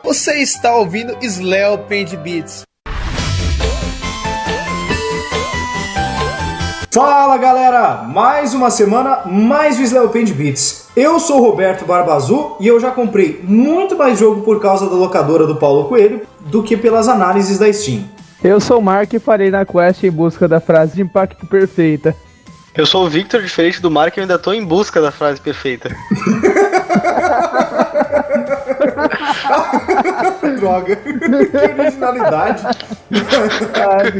Você está ouvindo Sleo Paint Beats. Fala galera, mais uma semana, mais o Sleo Paint Beats. Eu sou o Roberto Barba Azul e eu já comprei muito mais jogo por causa da locadora do Paulo Coelho do que pelas análises da Steam. Eu sou o Mark e farei na quest em busca da frase de impacto perfeita. Eu sou o Victor, diferente do Mark, eu ainda tô em busca da frase perfeita. Droga, que originalidade. Ai, cara.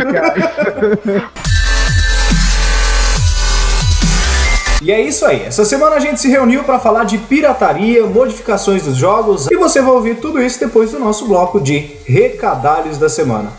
E é isso aí, essa semana a gente se reuniu para falar de pirataria, modificações dos jogos, e você vai ouvir tudo isso depois do nosso bloco de recadalhos da semana.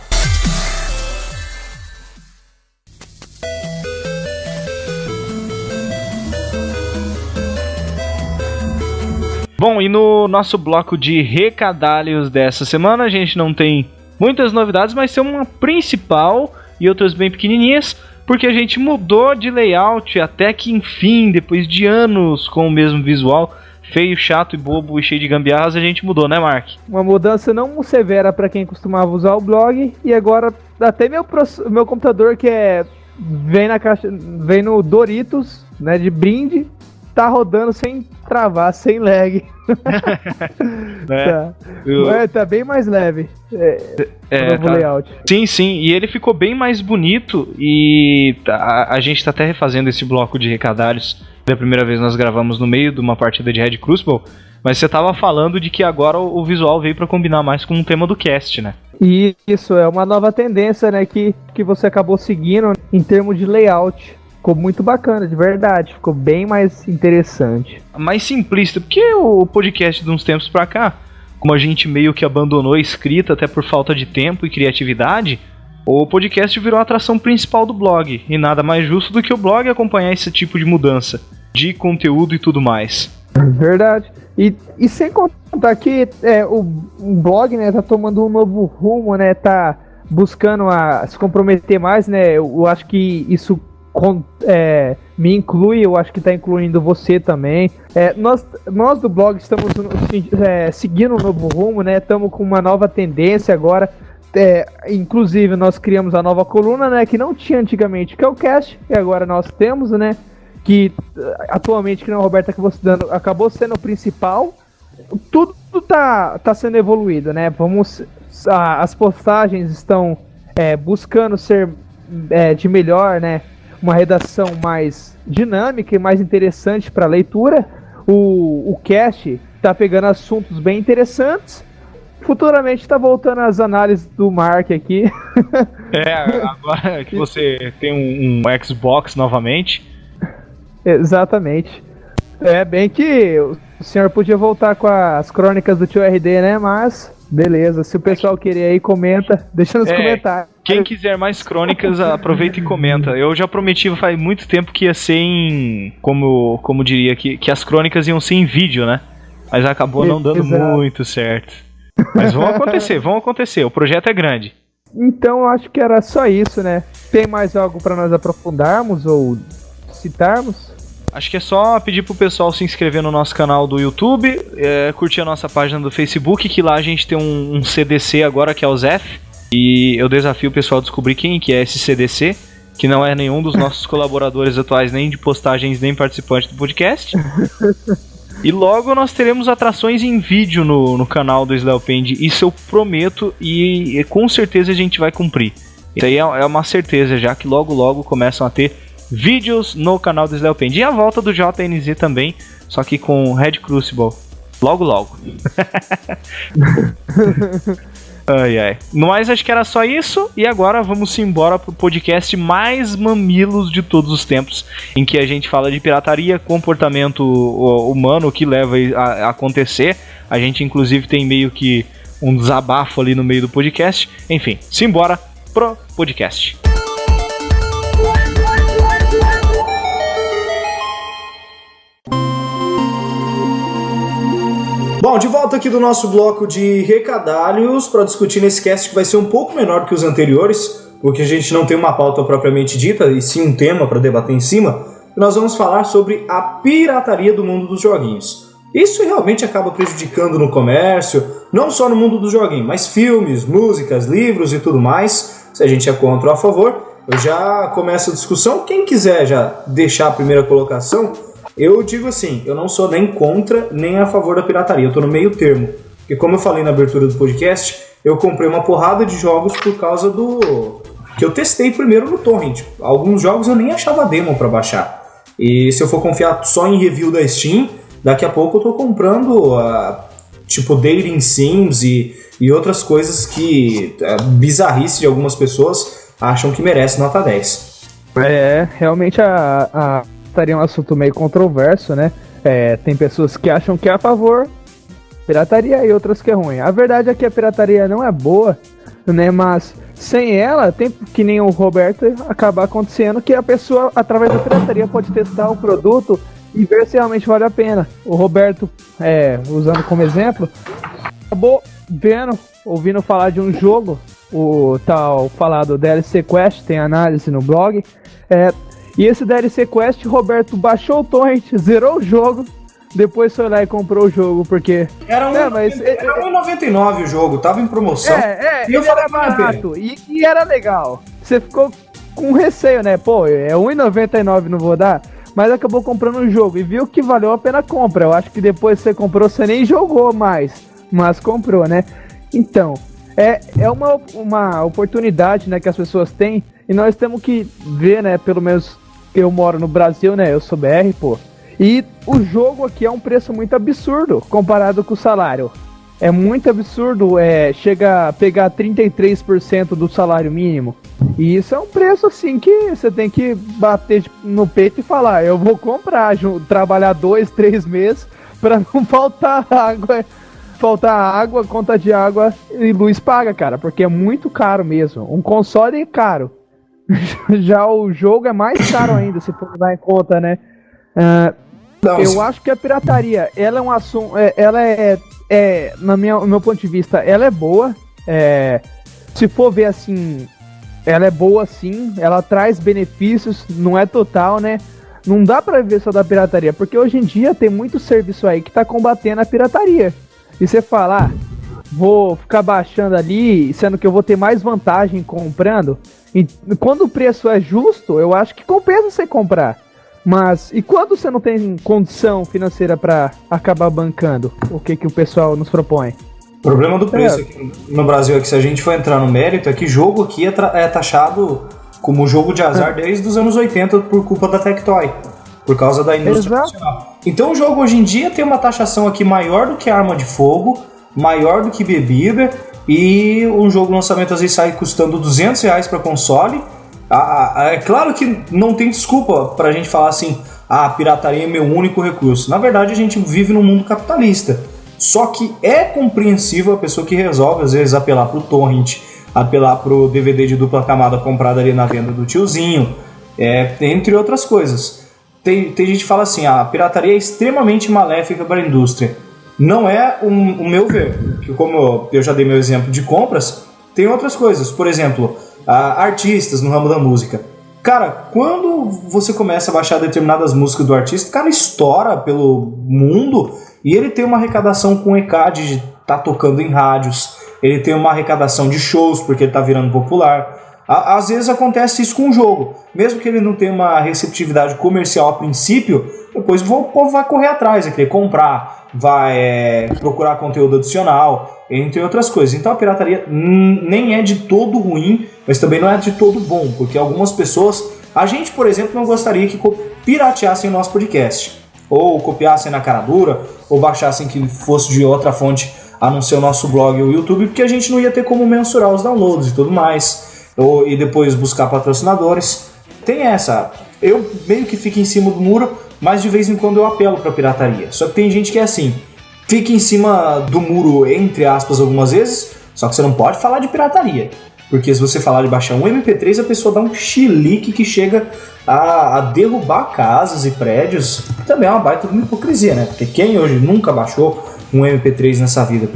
Bom, e no nosso bloco de recadalhos dessa semana a gente não tem muitas novidades, mas tem uma principal e outras bem pequenininhas, porque a gente mudou de layout até que enfim, depois de anos com o mesmo visual, feio, chato e bobo e cheio de gambiarras, a gente mudou, né, Mark? Uma mudança não muito severa para quem costumava usar o blog, e agora até meu computador que vem no Doritos, né, de brinde, tá rodando sem travar, sem lag. Tá bem mais leve o novo layout. Sim, e ele ficou bem mais bonito, e a gente tá até refazendo esse bloco de recadalhos. Da primeira vez nós gravamos no meio de uma partida de Red Crucible, mas você tava falando de que agora o visual veio pra combinar mais com o tema do cast, né? E isso é uma nova tendência, né, que você acabou seguindo em termos de layout. Ficou muito bacana, de verdade. Ficou bem mais interessante. Mais simplista, porque o podcast de uns tempos pra cá, como a gente meio que abandonou a escrita até por falta de tempo e criatividade, o podcast virou a atração principal do blog. E nada mais justo do que o blog acompanhar esse tipo de mudança de conteúdo e tudo mais. Verdade. E sem contar que o blog, né, tá tomando um novo rumo, né, tá buscando se comprometer mais, né. Eu acho que isso me inclui, eu acho que está incluindo você também. Nós do blog estamos seguindo um novo rumo, né? Estamos com uma nova tendência agora. Inclusive nós criamos a nova coluna, né? Que não tinha antigamente, que é o cast, e agora nós temos, né? Que atualmente, que não, Roberto, que você dando, acabou sendo o principal. Tudo tá sendo evoluído, né? As postagens estão buscando ser de melhor, né? Uma redação mais dinâmica e mais interessante para a leitura. O cast está pegando assuntos bem interessantes. Futuramente está voltando às análises do Mark aqui. Agora que você tem um Xbox novamente. Exatamente. Bem que o senhor podia voltar com as crônicas do tio RD, né? Mas, beleza. Se o pessoal querer aí, comenta. Deixa nos comentários. Quem quiser mais crônicas, aproveita e comenta. Eu já prometi faz muito tempo que ia ser em... Como diria, que as crônicas iam ser em vídeo, né? Mas acabou não dando muito certo. Mas vão acontecer. O projeto é grande. Então, acho que era só isso, né? Tem mais algo para nós aprofundarmos ou citarmos? Acho que é só pedir pro pessoal se inscrever no nosso canal do YouTube, curtir a nossa página do Facebook, que lá a gente tem um CDC agora, que é o Zef. E eu desafio o pessoal a descobrir quem que é esse CDC, que não é nenhum dos nossos colaboradores atuais, nem de postagens, nem participante do podcast. E logo nós teremos atrações em vídeo no canal do Sleo Paint. Isso eu prometo e com certeza a gente vai cumprir. Isso aí é uma certeza, já que logo começam a ter vídeos no canal do Sleo Paint. E a volta do JNZ também, só que com Red Crucible. Logo. Ai. Mas acho que era só isso. E agora vamos embora pro podcast mais mamilos de todos os tempos, em que a gente fala de pirataria, comportamento humano, o que leva a acontecer. A gente inclusive tem meio que um desabafo ali no meio do podcast. Enfim, simbora pro podcast. Bom, de volta aqui do nosso bloco de recadalhos para discutir nesse cast que vai ser um pouco menor que os anteriores, porque a gente não tem uma pauta propriamente dita, e sim um tema para debater em cima. Nós vamos falar sobre a pirataria do mundo dos joguinhos. Isso realmente acaba prejudicando no comércio, não só no mundo do joguinho, mas filmes, músicas, livros e tudo mais. Se a gente é contra ou a favor, eu já começo a discussão. Quem quiser já deixar a primeira colocação, eu digo assim, eu não sou nem contra nem a favor da pirataria, eu tô no meio termo. Porque como eu falei na abertura do podcast, eu comprei uma porrada de jogos por causa do... que eu testei primeiro no Torrent. Alguns jogos eu nem achava demo pra baixar. E se eu for confiar só em review da Steam, daqui a pouco eu tô comprando tipo dating sims e outras coisas que bizarrice de algumas pessoas acham que merece nota 10. Realmente estaria um assunto meio controverso, né? Tem pessoas que acham que é a favor pirataria e outras que é ruim. A verdade é que a pirataria não é boa, né? Mas sem ela, tem que nem o Roberto, acabar acontecendo que a pessoa, através da pirataria, pode testar o produto e ver se realmente vale a pena. O Roberto, usando como exemplo, acabou ouvindo falar de um jogo, o tal falado DLC Quest, tem análise no blog, e esse DLC Quest, o Roberto baixou o torrent, zerou o jogo, depois foi lá e comprou o jogo, porque... Era R$1,99 o jogo, tava em promoção. E eu falei, era barato, e era legal. Você ficou com receio, né? Pô, é R$1,99, não vou dar... Mas acabou comprando o jogo e viu que valeu a pena a compra. Eu acho que depois que você comprou, você nem jogou mais, mas comprou, né? Então, é uma oportunidade, né, que as pessoas têm, e nós temos que ver, né, pelo menos eu moro no Brasil, né, eu sou BR, pô, e o jogo aqui é um preço muito absurdo comparado com o salário. É muito absurdo, chega a pegar 33% do salário mínimo. E isso é um preço assim que você tem que bater no peito e falar, eu vou comprar, trabalhar 2-3 meses pra não faltar água, conta de água e luz paga, cara, porque é muito caro mesmo. Um console é caro. Já o jogo é mais caro ainda, se for levar em conta, né? Eu acho que a pirataria, ela é um assunto, no meu ponto de vista, ela é boa. Se for ver assim, ela é boa sim, ela traz benefícios, não é total, né? Não dá pra ver só da pirataria, porque hoje em dia tem muito serviço aí que tá combatendo a pirataria. E você fala, vou ficar baixando ali, sendo que eu vou ter mais vantagem comprando. E quando o preço é justo, eu acho que compensa você comprar. Mas, e quando você não tem condição financeira pra acabar bancando? O que o pessoal nos propõe? O problema do preço aqui no Brasil é que se a gente for entrar no mérito, é que jogo aqui é taxado como jogo de azar desde os anos 80 por culpa da Tectoy, por causa da indústria nacional. Então o jogo hoje em dia tem uma taxação aqui maior do que arma de fogo, maior do que bebida, e um jogo lançamento às vezes sai custando R$200 para console. É claro que não tem desculpa pra gente falar assim, a pirataria é meu único recurso. Na verdade a gente vive num mundo capitalista. Só que é compreensível a pessoa que resolve, às vezes, apelar pro torrent, apelar pro DVD de dupla camada comprado ali na venda do tiozinho, entre outras coisas. Tem gente que fala assim, a pirataria é extremamente maléfica para a indústria. Não é o meu ver, que como eu já dei meu exemplo de compras, tem outras coisas. Por exemplo, artistas no ramo da música. Cara, quando você começa a baixar determinadas músicas do artista, o cara estoura pelo mundo e ele tem uma arrecadação com ECAD de tá tocando em rádios, ele tem uma arrecadação de shows porque ele tá virando popular. Às vezes acontece isso com o jogo, mesmo que ele não tenha uma receptividade comercial a princípio, depois o povo vai correr atrás, vai querer comprar, vai procurar conteúdo adicional, entre outras coisas. Então a pirataria nem é de todo ruim, mas também não é de todo bom, porque algumas pessoas, a gente, por exemplo, não gostaria que pirateassem o nosso podcast, ou copiassem na cara dura, ou baixassem que fosse de outra fonte a não ser o nosso blog ou o YouTube, porque a gente não ia ter como mensurar os downloads e tudo mais, e depois buscar patrocinadores. Tem essa, eu meio que fico em cima do muro, mas de vez em quando eu apelo pra pirataria. Só que tem gente que é assim, fica em cima do muro, entre aspas, algumas vezes, só que você não pode falar de pirataria. Porque se você falar de baixar um MP3, a pessoa dá um chilique que chega a derrubar casas e prédios. Também é uma baita de uma hipocrisia, né? Porque quem hoje nunca baixou um MP3 nessa vida?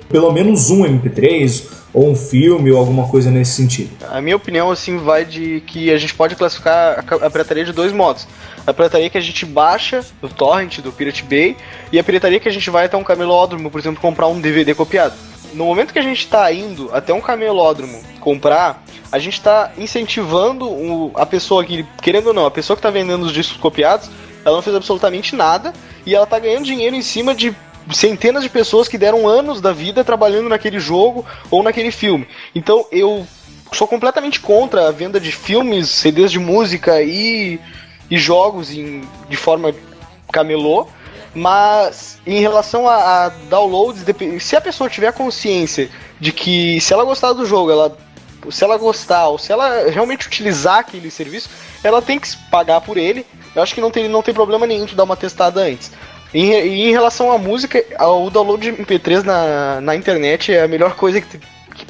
Pelo menos um MP3, ou um filme, ou alguma coisa nesse sentido. A minha opinião, assim, vai de que a gente pode classificar a pirataria de dois modos. a pirataria que a gente baixa do torrent, do Pirate Bay, e a pirataria que a gente vai até um camelódromo, por exemplo, comprar um DVD copiado. No momento que a gente está indo até um camelódromo comprar, a gente está incentivando a pessoa que, querendo ou não, a pessoa que está vendendo os discos copiados, ela não fez absolutamente nada e ela está ganhando dinheiro em cima de centenas de pessoas que deram anos da vida trabalhando naquele jogo ou naquele filme. Então eu sou completamente contra a venda de filmes, CDs de música e jogos de forma camelô, mas em relação a downloads, se a pessoa tiver consciência de que se ela gostar do jogo, se ela gostar ou se ela realmente utilizar aquele serviço, ela tem que pagar por ele. Eu acho que não tem problema nenhum de dar uma testada antes. Em relação à música, o download de MP3 na internet é a melhor coisa que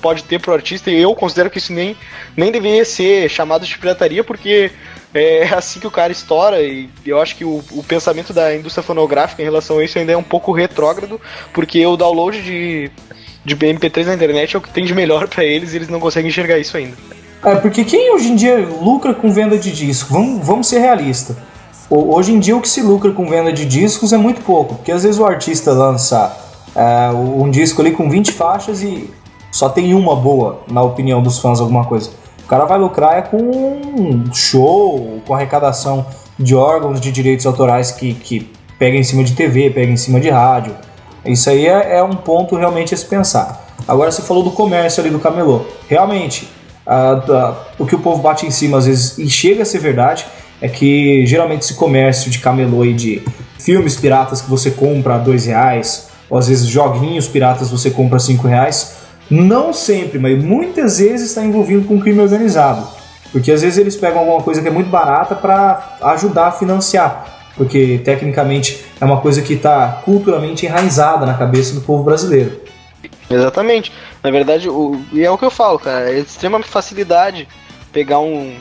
pode ter pro artista, e eu considero que isso nem deveria ser chamado de pirataria, porque é assim que o cara estoura, e eu acho que o pensamento da indústria fonográfica em relação a isso ainda é um pouco retrógrado, porque o download de MP3 na internet é o que tem de melhor pra eles, e eles não conseguem enxergar isso ainda. Porque quem hoje em dia lucra com venda de disco? Vamos ser realistas. Hoje em dia o que se lucra com venda de discos é muito pouco, porque às vezes o artista lança um disco ali com 20 faixas e só tem uma boa, na opinião dos fãs, alguma coisa. O cara vai lucrar com um show, com arrecadação de órgãos de direitos autorais que pega em cima de TV, pega em cima de rádio. Isso aí é um ponto realmente a se pensar. Agora você falou do comércio ali do camelô. Realmente, o que o povo bate em cima às vezes, e chega a ser verdade, é que geralmente esse comércio de camelô e de filmes piratas que você compra a R$2, ou às vezes joguinhos piratas você compra a R$5, não sempre, mas muitas vezes está envolvido com crime organizado. Porque às vezes eles pegam alguma coisa que é muito barata para ajudar a financiar. Porque tecnicamente é uma coisa que está culturalmente enraizada na cabeça do povo brasileiro. Exatamente. Na verdade, e é o que eu falo, cara, é de extrema facilidade pegar um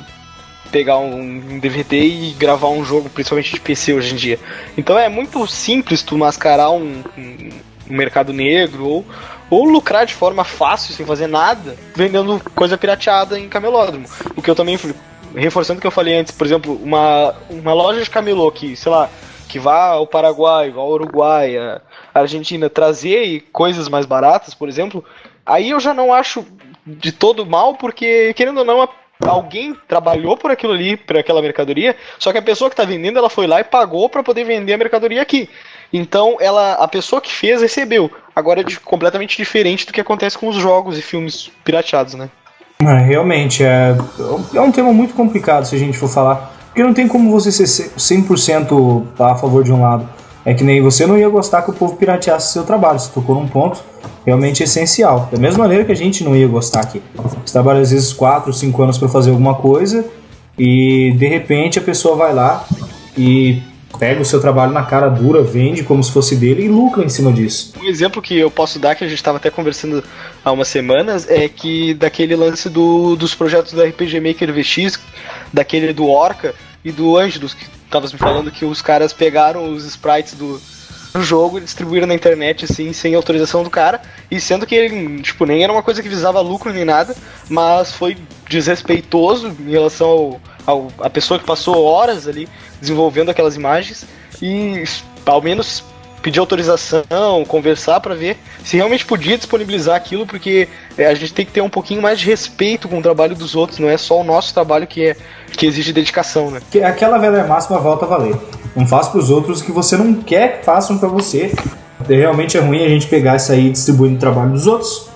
DVD e gravar um jogo, principalmente de PC hoje em dia. Então é muito simples tu mascarar um mercado negro ou lucrar de forma fácil, sem fazer nada, vendendo coisa pirateada em camelódromo. O que eu também, reforçando o que eu falei antes, por exemplo, uma loja de camelô que, sei lá, que vá ao Paraguai, vá ao Uruguai, a Argentina, trazer coisas mais baratas, por exemplo, aí eu já não acho de todo mal, porque, querendo ou não, alguém trabalhou por aquilo ali, por aquela mercadoria, só que a pessoa que está vendendo, ela foi lá e pagou para poder vender a mercadoria aqui. Então, a pessoa que fez, recebeu. Agora é completamente diferente do que acontece com os jogos e filmes pirateados, né? Realmente, é um tema muito complicado se a gente for falar, porque não tem como você ser 100% a favor de um lado. É que nem você não ia gostar que o povo pirateasse seu trabalho, você tocou num ponto realmente essencial. Da mesma maneira que a gente não ia gostar aqui. Você trabalha às vezes 4 ou 5 anos para fazer alguma coisa e de repente a pessoa vai lá e pega o seu trabalho na cara dura, vende como se fosse dele e lucra em cima disso. Um exemplo que eu posso dar, que a gente estava até conversando há umas semanas, é que daquele lance dos projetos do RPG Maker VX, daquele do Orca e do Angelus, que estavas me falando que os caras pegaram os sprites do jogo e distribuíram na internet, assim, sem autorização do cara, e sendo que ele, tipo, nem era uma coisa que visava lucro nem nada, mas foi desrespeitoso em relação a pessoa que passou horas ali desenvolvendo aquelas imagens e ao menos pedir autorização, conversar para ver se realmente podia disponibilizar aquilo, porque a gente tem que ter um pouquinho mais de respeito com o trabalho dos outros, não é só o nosso trabalho que exige dedicação, né? Aquela velha máxima volta a valer. Não faça para os outros o que você não quer que façam para você. Realmente é ruim a gente pegar isso aí e distribuir no trabalho dos outros,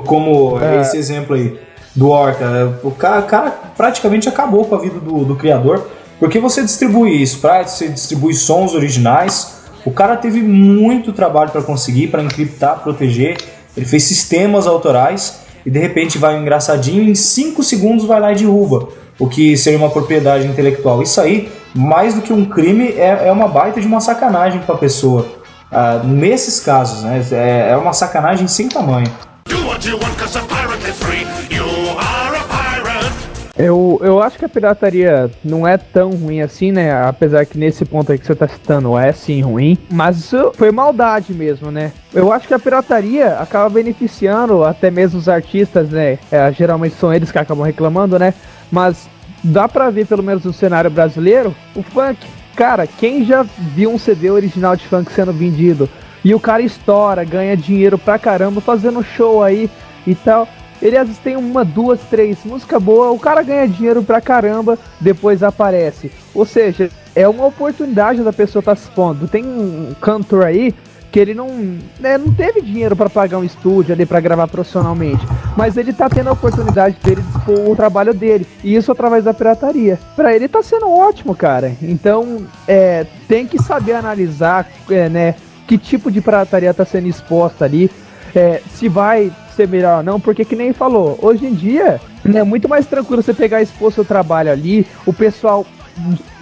como esse exemplo aí do Orca. O cara praticamente acabou com a vida do criador, porque você distribui sprites, você distribui sons originais. O cara teve muito trabalho para conseguir, para encriptar, proteger. Ele fez sistemas autorais e de repente vai um engraçadinho e em 5 segundos vai lá e derruba o que seria uma propriedade intelectual. Isso aí, mais do que um crime, é uma baita de uma sacanagem para a pessoa. Nesses casos, né, é uma sacanagem sem tamanho. Eu acho que a pirataria não é tão ruim assim, né? Apesar que nesse ponto aí que você tá citando é sim ruim. Mas isso foi maldade mesmo, né? Eu acho que a pirataria acaba beneficiando até mesmo os artistas, né? Geralmente são eles que acabam reclamando, né? Mas dá pra ver, pelo menos no cenário brasileiro, o funk. cara, quem já viu um CD original de funk sendo vendido e o cara estoura, ganha dinheiro pra caramba fazendo show aí e tal. Ele às vezes tem uma, duas, três música boa, o cara ganha dinheiro pra caramba, depois aparece. Ou seja, é uma oportunidade da pessoa estar se expondo. Tem um cantor aí que ele não teve dinheiro pra pagar um estúdio ali pra gravar profissionalmente, mas ele tá tendo a oportunidade dele de expor o trabalho dele, e isso através da pirataria. Pra ele tá sendo ótimo, cara. Então, tem que saber analisar, né, que tipo de pirataria tá sendo exposta ali, se vai ser melhor ou não, porque que nem falou, hoje em dia é muito mais tranquilo você pegar e expor seu trabalho ali, o pessoal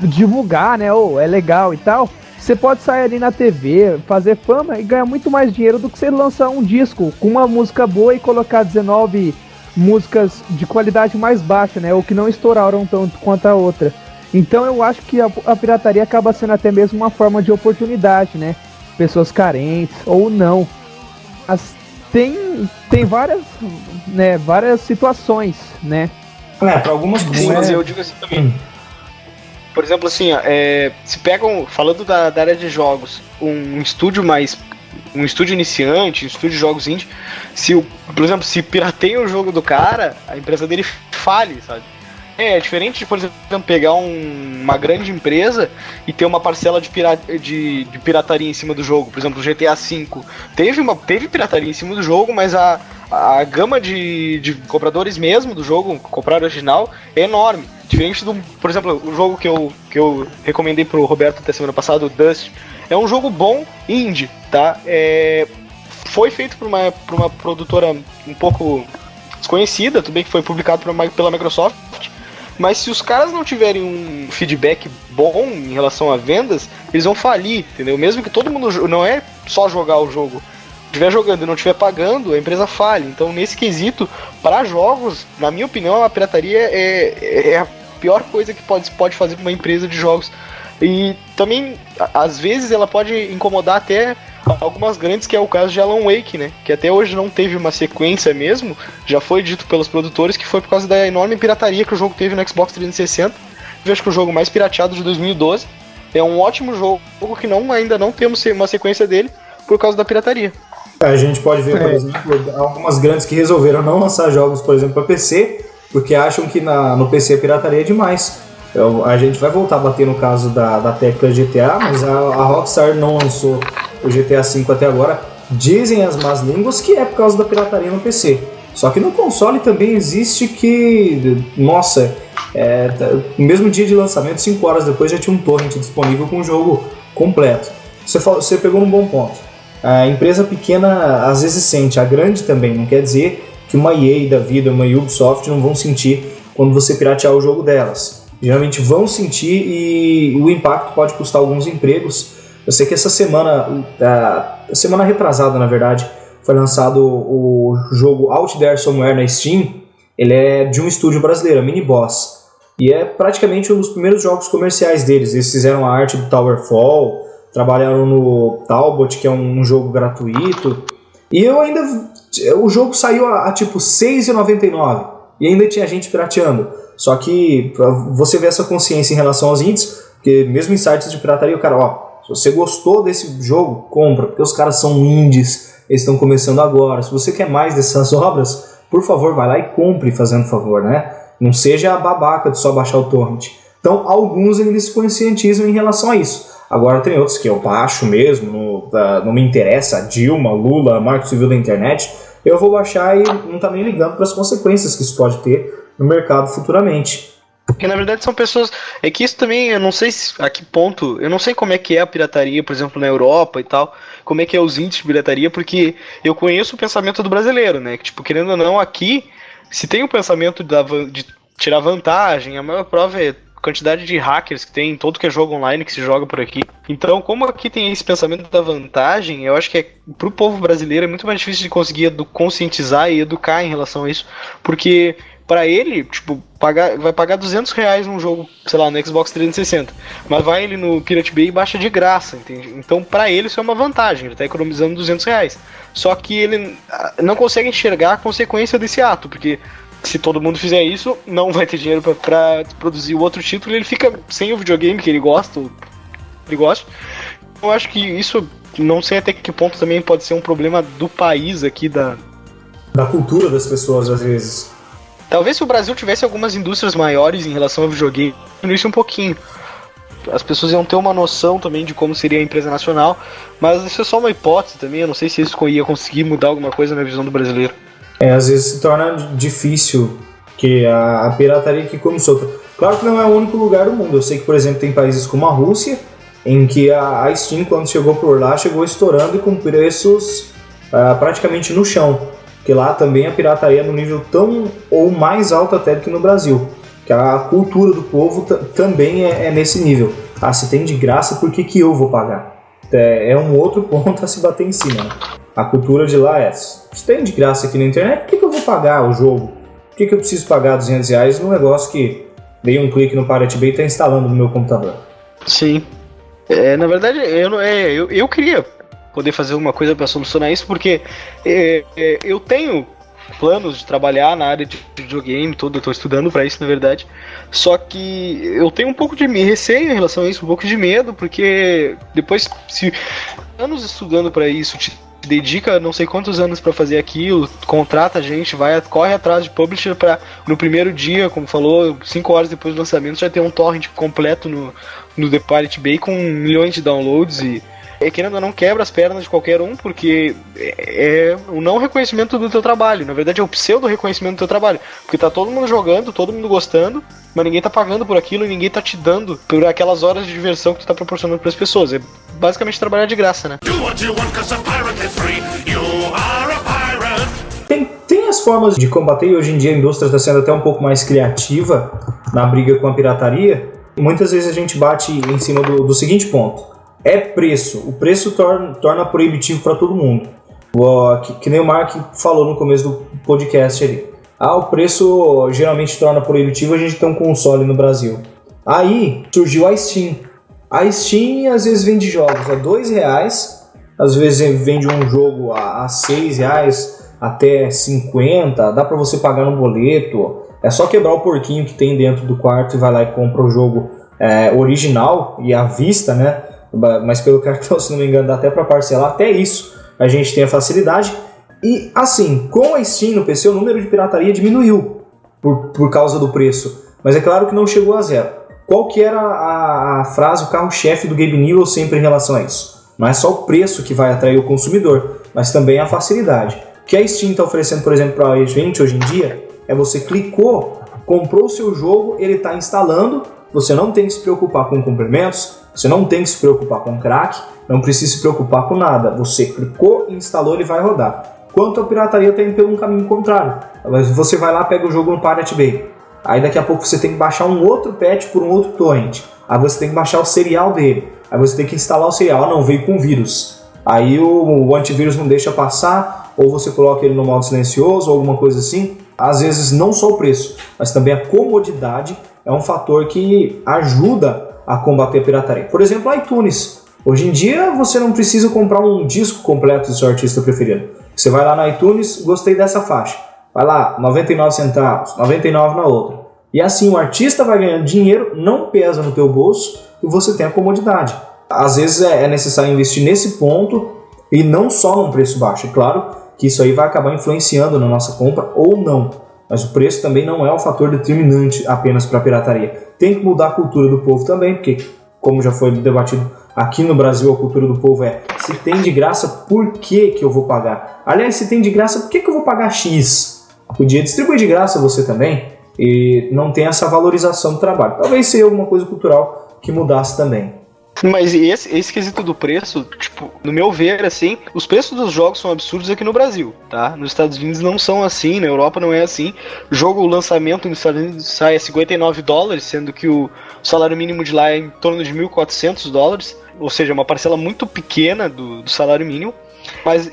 divulgar, né, é legal e tal. Você pode sair ali na TV, fazer fama e ganhar muito mais dinheiro do que você lançar um disco com uma música boa e colocar 19 músicas de qualidade mais baixa, né, ou que não estouraram tanto quanto a outra. Então eu acho que a pirataria acaba sendo até mesmo uma forma de oportunidade, né, pessoas carentes ou não. Tem várias situações, né? Para algumas sim, mas eu digo assim também. Por exemplo, assim, se pegam, falando da área de jogos, um estúdio iniciante, um estúdio de jogos indie, por exemplo, se pirateia o jogo do cara, a empresa dele fale, sabe? É diferente de, por exemplo, pegar uma grande empresa e ter uma parcela de pirataria em cima do jogo. Por exemplo, o GTA V teve pirataria em cima do jogo, mas a gama de compradores mesmo do jogo, comprar original, é enorme. Diferente do, por exemplo, o jogo que eu recomendei pro Roberto até semana passada, o Dust, é um jogo bom indie, tá? Foi feito por uma produtora um pouco desconhecida, tudo bem que foi publicado pela Microsoft, mas se os caras não tiverem um feedback bom em relação a vendas, eles vão falir, entendeu? Mesmo que todo mundo, não é só jogar o jogo, estiver jogando e não estiver pagando, a empresa falha. Então, nesse quesito, para jogos, na minha opinião, a pirataria é a pior coisa que pode fazer para uma empresa de jogos. E também, às vezes, ela pode incomodar até algumas grandes, que é o caso de Alan Wake, né? Que até hoje não teve uma sequência mesmo. Já foi dito pelos produtores que foi por causa da enorme pirataria que o jogo teve no Xbox 360. Eu acho que o jogo mais pirateado de 2012. É um ótimo jogo que ainda não temos uma sequência dele por causa da pirataria. A gente pode ver, por exemplo, algumas grandes que resolveram não lançar jogos, por exemplo, para PC, porque acham que no PC a pirataria é demais. Então, a gente vai voltar a bater no caso da tecla GTA, mas a Rockstar não lançou o GTA V até agora. Dizem as más línguas que é por causa da pirataria no PC. Só que no console também existe que, nossa, no mesmo dia de lançamento, 5 horas depois já tinha um torrent disponível com o jogo completo. Você pegou num bom ponto. A empresa pequena às vezes sente, a grande também. Não quer dizer que uma EA da vida, uma Ubisoft não vão sentir quando você piratear o jogo delas. Geralmente vão sentir e o impacto pode custar alguns empregos. Eu sei que essa semana retrasada, na verdade, foi lançado o jogo Out There Somewhere na Steam. Ele é de um estúdio brasileiro, a Mini Boss. E é praticamente um dos primeiros jogos comerciais deles. Eles fizeram a arte do Towerfall, trabalharam no Talbot, que é um jogo gratuito. E o jogo saiu a tipo R$6,99 e ainda tinha gente pirateando. Só que você vê essa consciência em relação aos indies, porque mesmo em sites de pirataria, o cara, se você gostou desse jogo, compra, porque os caras são indies, eles estão começando agora. Se você quer mais dessas obras, por favor, vai lá e compre, fazendo favor, né? Não seja babaca de só baixar o torrent. Então, alguns eles se conscientizam em relação a isso. Agora tem outros que eu baixo mesmo, não me interessa, Dilma, Lula, Marco Civil da Internet, eu vou baixar e não tá nem ligando para as consequências que isso pode ter no mercado futuramente. Porque na verdade são pessoas. É que isso também, eu não sei a que ponto. Eu não sei como é que é a pirataria, por exemplo, na Europa e tal. Como é que é os índices de pirataria, porque eu conheço o pensamento do brasileiro, né? Que, tipo, querendo ou não, aqui, se tem o pensamento de tirar vantagem, a maior prova é a quantidade de hackers que tem em todo que é jogo online que se joga por aqui. Então, como aqui tem esse pensamento da vantagem, eu acho que pro povo brasileiro é muito mais difícil de conseguir conscientizar e educar em relação a isso, porque pra ele, tipo, vai pagar R$200 num jogo, sei lá, no Xbox 360, mas vai ele no Pirate Bay e baixa de graça, entende? Então pra ele isso é uma vantagem, ele tá economizando R$200. Só que ele não consegue enxergar a consequência desse ato, porque se todo mundo fizer isso, não vai ter dinheiro pra produzir o outro título, e ele fica sem o videogame que ele gosta, goste. Eu acho que isso, não sei até que ponto também pode ser um problema do país aqui, da cultura das pessoas, às vezes. Talvez se o Brasil tivesse algumas indústrias maiores em relação ao videogame, diminuísse um pouquinho. As pessoas iam ter uma noção também de como seria a empresa nacional, mas isso é só uma hipótese também, eu não sei se isso ia conseguir mudar alguma coisa na visão do brasileiro. Às vezes se torna difícil, que a pirataria que come solta. Claro que não é o único lugar do mundo. Eu sei que, por exemplo, tem países como a Rússia, em que a Steam, quando chegou por lá, chegou estourando e com preços praticamente no chão. Porque lá também a pirataria é no nível tão ou mais alto até do que no Brasil. Que a cultura do povo também é nesse nível. Se tem de graça, por que eu vou pagar? É um outro ponto a se bater em cima, né? A cultura de lá se tem de graça aqui na internet, por que eu vou pagar o jogo? Por que eu preciso pagar R$200 num negócio que dei um clique no Pirate Bay e está instalando no meu computador? Sim. Na verdade, eu queria poder fazer alguma coisa para solucionar isso, porque eu tenho planos de trabalhar na área de videogame, eu estou estudando para isso, na verdade. Só que eu tenho um pouco de receio em relação a isso, um pouco de medo, porque depois, se anos estudando para isso, te dedica não sei quantos anos para fazer aquilo, contrata a gente, corre atrás de publisher para no primeiro dia, como falou, 5 horas depois do lançamento, já ter um torrent completo no The Pirate Bay com milhões de downloads e querendo ou não, quebra as pernas de qualquer um, porque é o não reconhecimento do teu trabalho. Na verdade é o pseudo reconhecimento do teu trabalho, porque tá todo mundo jogando, todo mundo gostando, mas ninguém tá pagando por aquilo e ninguém tá te dando por aquelas horas de diversão que tu tá proporcionando pras pessoas. É basicamente trabalhar de graça, né? Tem as formas de combater, e hoje em dia a indústria está sendo até um pouco mais criativa na briga com a pirataria. Muitas vezes a gente bate em cima do seguinte ponto: é preço. O preço torna proibitivo para todo mundo. Que nem o Mark falou no começo do podcast ali. O preço geralmente torna proibitivo a gente ter um console no Brasil. Aí surgiu a Steam. A Steam às vezes vende jogos a R$2, às vezes vende um jogo a R$6, até 50, dá para você pagar no boleto. É só quebrar o porquinho que tem dentro do quarto e vai lá e compra o jogo original e à vista, né? Mas pelo cartão, se não me engano, dá até para parcelar. Até isso a gente tem a facilidade. E assim, com a Steam no PC, o número de pirataria diminuiu por causa do preço. Mas é claro que não chegou a zero. Qual que era a frase, o carro-chefe do Gabe Newell sempre em relação a isso? Não é só o preço que vai atrair o consumidor, mas também a facilidade. O que a Steam está oferecendo, por exemplo, para a gente hoje em dia, é você clicou, comprou o seu jogo, ele está instalando, você não tem que se preocupar com complementos, você não tem que se preocupar com crack, não precisa se preocupar com nada. Você clicou, instalou, ele vai rodar. Quanto a pirataria está indo pelo caminho contrário. Você vai lá, pega o jogo no Pirate Bay. Aí daqui a pouco você tem que baixar um outro patch por um outro torrent. Aí você tem que baixar o serial dele. Aí você tem que instalar o serial. Não, veio com vírus. Aí o antivírus não deixa passar, ou você coloca ele no modo silencioso, ou alguma coisa assim. Às vezes não só o preço, mas também a comodidade é um fator que ajuda a combater a pirataria. Por exemplo, o iTunes. Hoje em dia você não precisa comprar um disco completo do seu artista preferido. Você vai lá no iTunes, gostei dessa faixa. Vai lá, 99 centavos, 99 na outra. E assim o artista vai ganhando dinheiro, não pesa no teu bolso e você tem a comodidade. Às vezes é necessário investir nesse ponto e não só num preço baixo. É claro que isso aí vai acabar influenciando na nossa compra ou não. Mas o preço também não é um fator determinante apenas para a pirataria. Tem que mudar a cultura do povo também, porque, como já foi debatido aqui no Brasil, a cultura do povo é: se tem de graça, por que eu vou pagar? Aliás, se tem de graça, por que eu vou pagar X? Podia distribuir de graça você também, e não tem essa valorização do trabalho. Talvez seja alguma coisa cultural que mudasse também. Mas esse quesito do preço, tipo, no meu ver, assim, os preços dos jogos são absurdos aqui no Brasil, tá? Nos Estados Unidos não são assim, na Europa não é assim. O lançamento nos Estados Unidos sai a $59, sendo que o salário mínimo de lá é em torno de $1.400, ou seja, uma parcela muito pequena do salário mínimo. Mas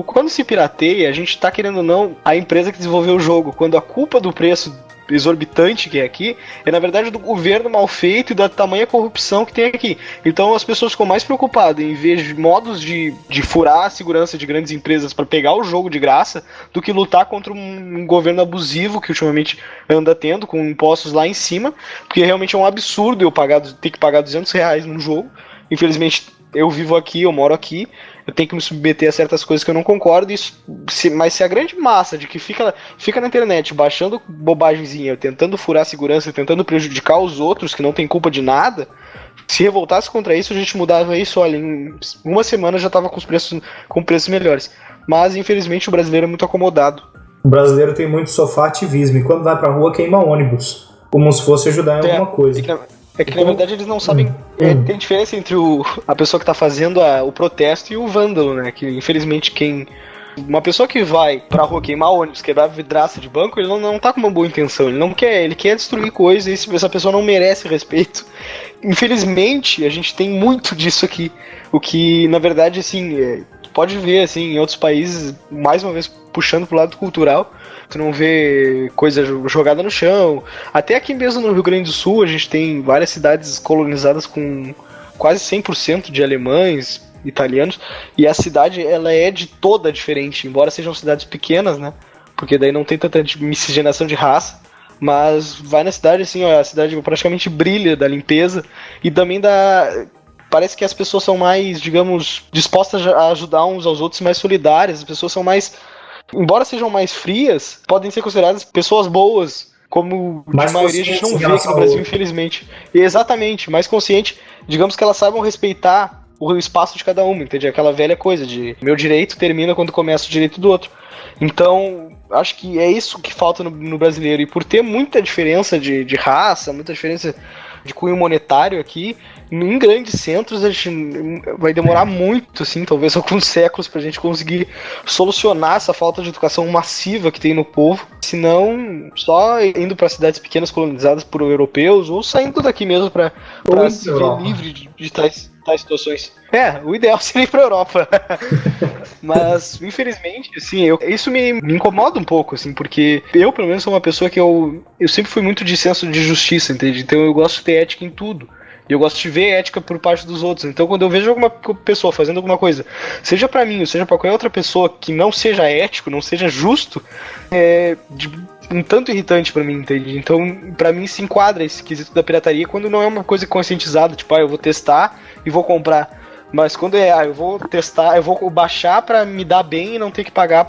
quando se pirateia, a gente tá querendo ou não a empresa que desenvolveu o jogo, quando a culpa do preço exorbitante que é aqui, é na verdade do governo mal feito e da tamanha corrupção que tem aqui. Então as pessoas ficam mais preocupadas em ver modos de furar a segurança de grandes empresas para pegar o jogo de graça, do que lutar contra um governo abusivo que ultimamente anda tendo, com impostos lá em cima, porque realmente é um absurdo eu ter que pagar R$200 num jogo, Infelizmente, eu vivo aqui, eu moro aqui, eu tenho que me submeter a certas coisas que eu não concordo, mas se a grande massa de que fica na internet baixando bobagemzinha, tentando furar a segurança, tentando prejudicar os outros que não tem culpa de nada, se revoltasse contra isso, a gente mudava isso, olha, em uma semana já tava com preços melhores. Mas, infelizmente, o brasileiro é muito acomodado. O brasileiro tem muito sofá ativismo, e quando vai pra rua queima ônibus, como se fosse ajudar em alguma coisa. Na verdade eles não sabem. Tem diferença entre a pessoa que tá fazendo o protesto e o vândalo, né? Que infelizmente uma pessoa que vai pra rua queimar ônibus, quebrar vidraça de banco, ele não tá com uma boa intenção, ele quer destruir coisas e essa pessoa não merece respeito. Infelizmente, a gente tem muito disso aqui. O que, na verdade, assim, pode ver, assim, em outros países, mais uma vez puxando pro lado cultural, tu não vê coisa jogada no chão. Até aqui mesmo no Rio Grande do Sul, a gente tem várias cidades colonizadas com quase 100% de alemães, italianos, e a cidade, ela é de toda diferente, embora sejam cidades pequenas, né, porque daí não tem tanta miscigenação de raça, mas vai na cidade, assim, ó, a cidade praticamente brilha da limpeza, e também parece que as pessoas são mais, digamos, dispostas a ajudar uns aos outros, mais solidárias, as pessoas são mais, embora sejam mais frias, podem ser consideradas pessoas boas, como de maioria a gente não vê aqui no Brasil, infelizmente. E exatamente, mais consciente, digamos que elas saibam respeitar o espaço de cada uma, entende? Aquela velha coisa de meu direito termina quando começa o direito do outro. Então, acho que é isso que falta no brasileiro. E por ter muita diferença de raça, muita diferença de cunho monetário aqui, em grandes centros a gente vai demorar muito, assim, talvez alguns séculos pra gente conseguir solucionar essa falta de educação massiva que tem no povo, senão só indo para cidades pequenas colonizadas por europeus ou saindo daqui mesmo pra se ver livre de tais situações. O ideal seria ir pra Europa. Mas, infelizmente, assim, isso me incomoda um pouco, assim, porque eu, pelo menos, sou uma pessoa que eu sempre fui muito de senso de justiça, entende? Então eu gosto de ter ética em tudo. E eu gosto de ver ética por parte dos outros. Então quando eu vejo alguma pessoa fazendo alguma coisa, seja pra mim ou seja pra qualquer outra pessoa que não seja ético, não seja justo, um tanto irritante pra mim, entende? Então, pra mim se enquadra esse quesito da pirataria quando não é uma coisa conscientizada, tipo, eu vou testar e vou comprar. Mas quando eu vou testar, eu vou baixar pra me dar bem e não ter que pagar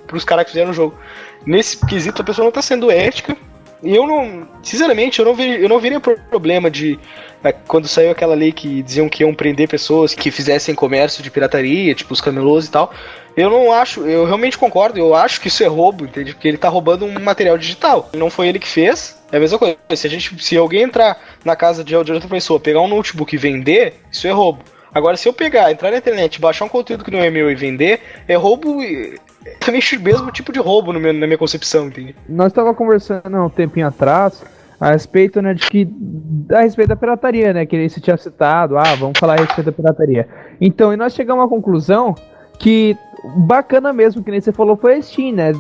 pros caras que fizeram o jogo. Nesse quesito a pessoa não tá sendo ética. E eu não, sinceramente, eu não veria problema de, quando saiu aquela lei que diziam que iam prender pessoas que fizessem comércio de pirataria, tipo os camelôs e tal. Eu não acho, eu realmente concordo, eu acho que isso é roubo, entende? Porque ele tá roubando um material digital. Não foi ele que fez, é a mesma coisa. Se alguém entrar na casa de outra pessoa, pegar um notebook e vender, isso é roubo. Agora, se eu entrar na internet, baixar um conteúdo que não é meu e vender, é roubo também o mesmo tipo de roubo na minha concepção, entende? Nós estávamos conversando há um tempinho atrás a respeito, né, a respeito da pirataria, né, que você tinha citado, vamos falar a respeito da pirataria. Então, e nós chegamos à conclusão que bacana mesmo, que nem você falou, foi a Steam, né,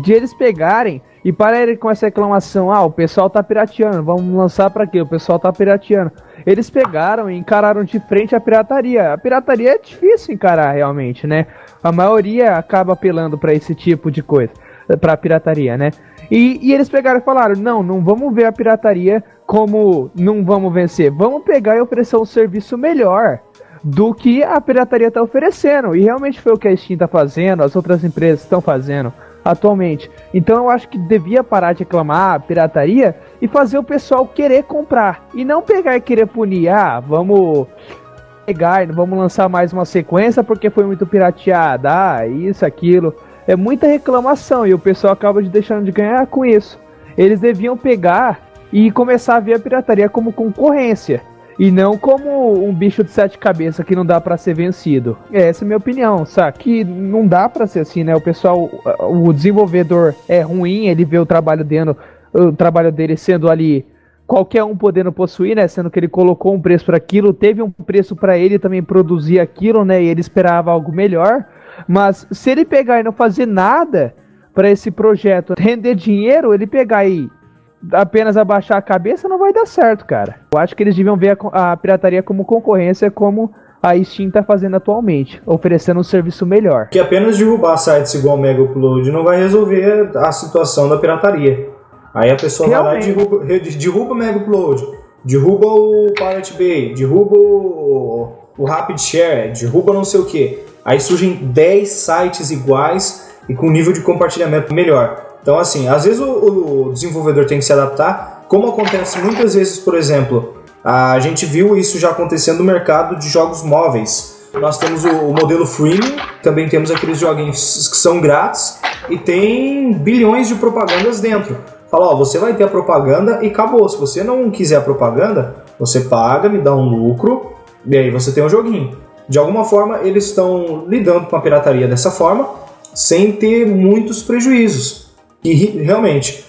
de eles pegarem e pararem com essa reclamação, o pessoal tá pirateando, vamos lançar pra quê? O pessoal tá pirateando. Eles pegaram e encararam de frente a pirataria. A pirataria é difícil encarar realmente, né? A maioria acaba apelando pra esse tipo de coisa, pra pirataria, né? E eles pegaram e falaram, não vamos ver a pirataria como não vamos vencer. Vamos pegar e oferecer um serviço melhor do que a pirataria tá oferecendo. E realmente foi o que a Steam tá fazendo, as outras empresas estão fazendo atualmente. Então eu acho que devia parar de reclamar a pirataria e fazer o pessoal querer comprar. E não pegar e querer punir, vamos pegar, vamos lançar mais uma sequência porque foi muito pirateada, isso, aquilo. É muita reclamação e o pessoal acaba deixando de ganhar com isso. Eles deviam pegar e começar a ver a pirataria como concorrência e não como um bicho de 7 cabeças que não dá pra ser vencido. Essa é a minha opinião, sabe? Que não dá pra ser assim, né? O pessoal, o desenvolvedor é ruim, ele vê o trabalho dele sendo ali qualquer um podendo possuir, né? Sendo que ele colocou um preço para aquilo, teve um preço para ele também produzir aquilo, né? E ele esperava algo melhor. Mas se ele pegar e não fazer nada para esse projeto render dinheiro, ele pegar e apenas abaixar a cabeça, não vai dar certo, cara. Eu acho que eles deviam ver a pirataria como concorrência, como a Steam tá fazendo atualmente, oferecendo um serviço melhor. Que apenas derrubar sites igual o Mega Upload não vai resolver a situação da pirataria. Aí a pessoa vai lá e derruba o Mega Upload, derruba o Pirate Bay, derruba o Rapid Share, derruba não sei o que. Aí surgem 10 sites iguais e com nível de compartilhamento melhor. Então, assim, às vezes o desenvolvedor tem que se adaptar, como acontece muitas vezes, por exemplo, a gente viu isso já acontecendo no mercado de jogos móveis. Nós temos o modelo freemium, também temos aqueles joguinhos que são grátis e tem bilhões de propagandas dentro. Fala, ó, você vai ter a propaganda e acabou. Se você não quiser a propaganda, você paga, me dá um lucro e aí você tem um joguinho. De alguma forma, eles estão lidando com a pirataria dessa forma, sem ter muitos prejuízos. E realmente,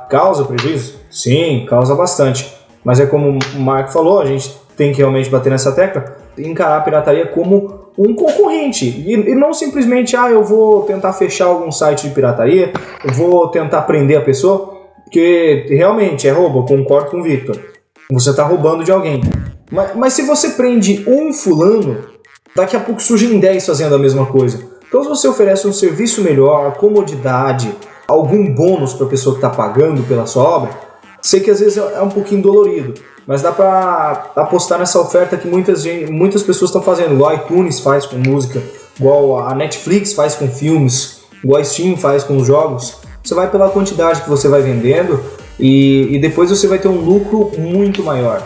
causa prejuízo? Sim, causa bastante. Mas é como o Mark falou, a gente tem que realmente bater nessa tecla, encarar a pirataria como um concorrente. E não simplesmente, eu vou tentar fechar algum site de pirataria, eu vou tentar prender a pessoa, porque realmente é roubo, eu concordo com o Victor. Você está roubando de alguém. Mas se você prende um fulano, daqui a pouco surgem 10 fazendo a mesma coisa. Então se você oferece um serviço melhor, comodidade, algum bônus para a pessoa que está pagando pela sua obra, sei que às vezes é um pouquinho dolorido, mas dá para apostar nessa oferta que muitas pessoas estão fazendo, igual a iTunes faz com música, igual a Netflix faz com filmes, igual a Steam faz com os jogos. Você vai pela quantidade que você vai vendendo e depois você vai ter um lucro muito maior,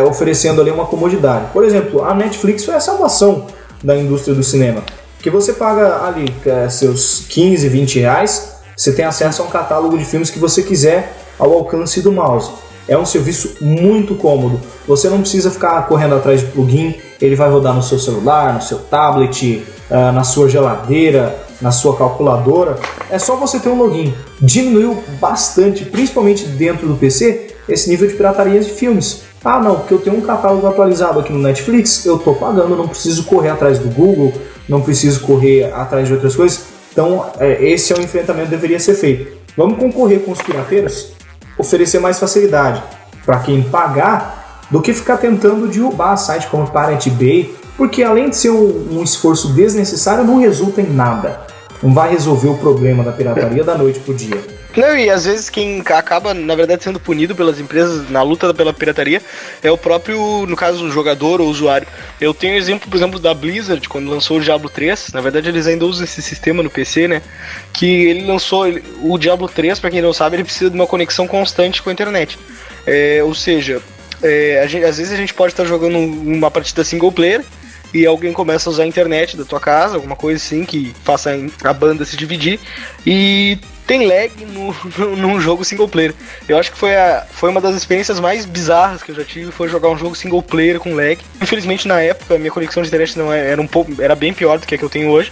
oferecendo ali uma comodidade. Por exemplo, a Netflix foi a salvação da indústria do cinema, que você paga ali seus 15, 20 reais, você tem acesso a um catálogo de filmes que você quiser ao alcance do mouse. É um serviço muito cômodo. Você não precisa ficar correndo atrás de plugin. Ele vai rodar no seu celular, no seu tablet, na sua geladeira, na sua calculadora. É só você ter um login. Diminuiu bastante, principalmente dentro do PC, esse nível de pirataria de filmes. Não, porque eu tenho um catálogo atualizado aqui no Netflix, eu estou pagando, não preciso correr atrás do Google, não preciso correr atrás de outras coisas. Então, esse é o enfrentamento que deveria ser feito. Vamos concorrer com os pirateiros? Oferecer mais facilidade para quem pagar do que ficar tentando derrubar site como Pirate Bay, porque além de ser um esforço desnecessário, não resulta em nada. Não vai resolver o problema da pirataria da noite pro dia. Não, e às vezes quem acaba, na verdade, sendo punido pelas empresas na luta pela pirataria é o próprio, no caso, o jogador ou usuário. Eu tenho exemplo, por exemplo, da Blizzard, quando lançou o Diablo 3. Na verdade, eles ainda usam esse sistema no PC, né? Que ele lançou o Diablo 3, pra quem não sabe, ele precisa de uma conexão constante com a internet. Ou seja, às vezes a gente pode estar jogando uma partida single player e alguém começa a usar a internet da tua casa, alguma coisa assim que faça a banda se dividir, e tem lag num jogo single player. Eu acho que foi uma das experiências mais bizarras que eu já tive, foi jogar um jogo single player com lag. Infelizmente, na época, a minha conexão de internet era bem pior do que a que eu tenho hoje.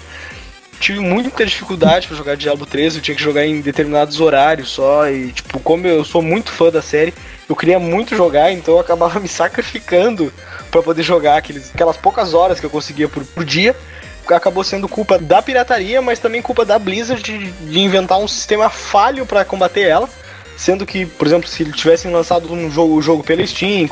Tive muita dificuldade para jogar Diablo 3, eu tinha que jogar em determinados horários só, e tipo, como eu sou muito fã da série, eu queria muito jogar, então eu acabava me sacrificando para poder jogar aquelas poucas horas que eu conseguia por dia. Acabou sendo culpa da pirataria, mas também culpa da Blizzard de inventar um sistema falho para combater ela, sendo que, por exemplo, se eles tivessem lançado o jogo pela Steam,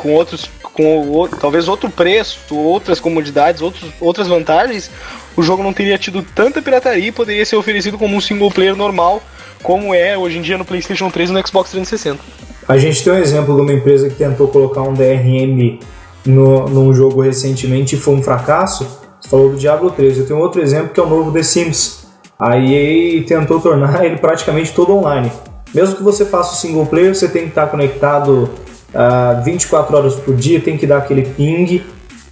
talvez outro preço, outras comodidades, outras vantagens, o jogo não teria tido tanta pirataria e poderia ser oferecido como um single player normal, como é hoje em dia no PlayStation 3 e no Xbox 360. A gente tem um exemplo de uma empresa que tentou colocar um DRM num jogo recentemente e foi um fracasso. Você falou do Diablo 3, eu tenho outro exemplo que é o novo The Sims. A EA tentou tornar ele praticamente todo online. Mesmo que você faça o single player, você tem que estar conectado 24 horas por dia, tem que dar aquele ping.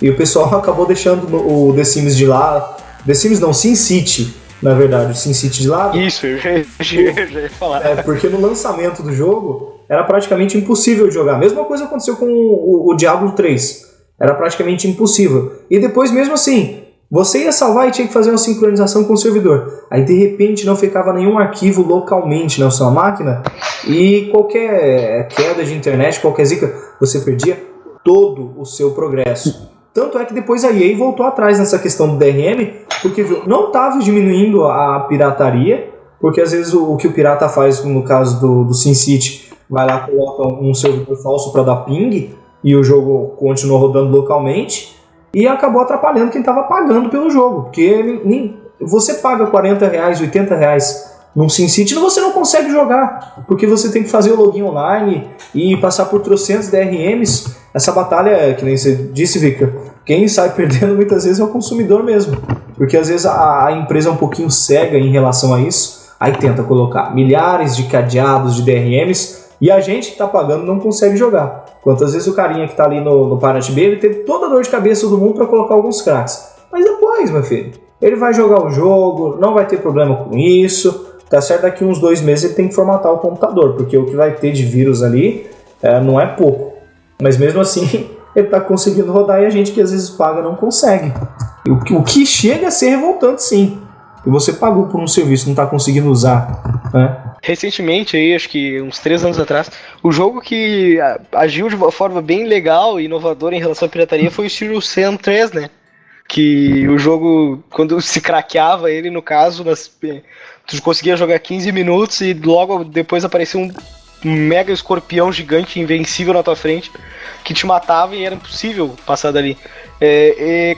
E o pessoal acabou deixando o The Sims de lado. The Sims não, SimCity, na verdade, o SimCity de lado. Isso, eu já ia falar. Porque no lançamento do jogo era praticamente impossível de jogar. Mesma coisa aconteceu com o Diablo 3. Era praticamente impossível. E depois, mesmo assim, você ia salvar e tinha que fazer uma sincronização com o servidor. Aí, de repente, não ficava nenhum arquivo localmente na sua máquina. E qualquer queda de internet, qualquer zica, você perdia todo o seu progresso. Tanto é que depois a EA voltou atrás nessa questão do DRM, porque viu, não estava diminuindo a pirataria, porque às vezes o que o pirata faz, no caso do SimCity, vai lá e coloca um servidor falso para dar ping, e o jogo continuou rodando localmente, e acabou atrapalhando quem estava pagando pelo jogo, porque você paga R$40, R$80 num SimCity, você não consegue jogar, porque você tem que fazer o login online e passar por trocentos DRMs. Essa batalha, que nem você disse, Victor, quem sai perdendo muitas vezes é o consumidor mesmo, porque às vezes a empresa é um pouquinho cega em relação a isso, aí tenta colocar milhares de cadeados de DRMs e a gente que está pagando não consegue jogar. Quantas vezes o carinha que está ali no Pirate Bay, ele teve toda a dor de cabeça do mundo para colocar alguns cracks, mas depois, meu filho, ele vai jogar o jogo, não vai ter problema com isso. Tá certo, daqui uns 2 meses ele tem que formatar o computador, porque o que vai ter de vírus ali não é pouco. Mas mesmo assim, ele tá conseguindo rodar e a gente que às vezes paga não consegue. O que chega a ser revoltante, sim. E você pagou por um serviço e não tá conseguindo usar, né? Recentemente, aí, acho que uns 3 anos atrás, o jogo que agiu de uma forma bem legal e inovadora em relação à pirataria foi o Serious Sam 3, né? Que o jogo, quando se craqueava ele, no caso, tu conseguia jogar 15 minutos e logo depois aparecia um mega escorpião gigante invencível na tua frente que te matava e era impossível passar dali.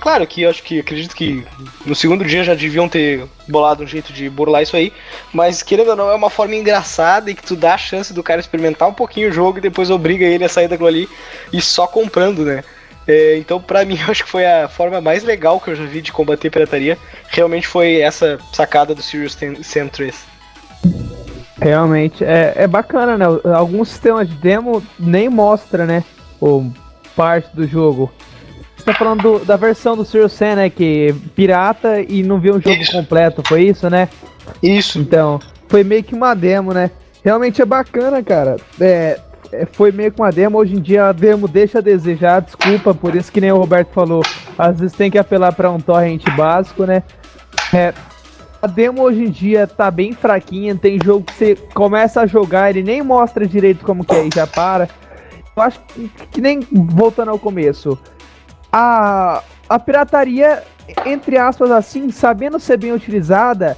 Claro que eu acredito que no segundo dia já deviam ter bolado um jeito de burlar isso aí, mas querendo ou não, é uma forma engraçada e que tu dá a chance do cara experimentar um pouquinho o jogo e depois obriga ele a sair daquilo ali e só comprando, né? Então, pra mim, eu acho que foi a forma mais legal que eu já vi de combater pirataria. Realmente foi essa sacada do Serious Sam 3. Realmente, é bacana, né? Alguns sistemas de demo nem mostra, né? Parte do jogo. Você tá falando da versão do Serious Sam, né? Que pirata e não vê um jogo completo, foi isso, né? Isso. Então, foi meio que uma demo, né? Realmente é bacana, cara. Foi meio que uma demo, hoje em dia a demo deixa a desejar, desculpa, por isso que nem o Roberto falou, às vezes tem que apelar para um torrent básico, né? A demo hoje em dia tá bem fraquinha, tem jogo que você começa a jogar, ele nem mostra direito como que é e já para. Eu acho que nem voltando ao começo, a pirataria, entre aspas assim, sabendo ser bem utilizada,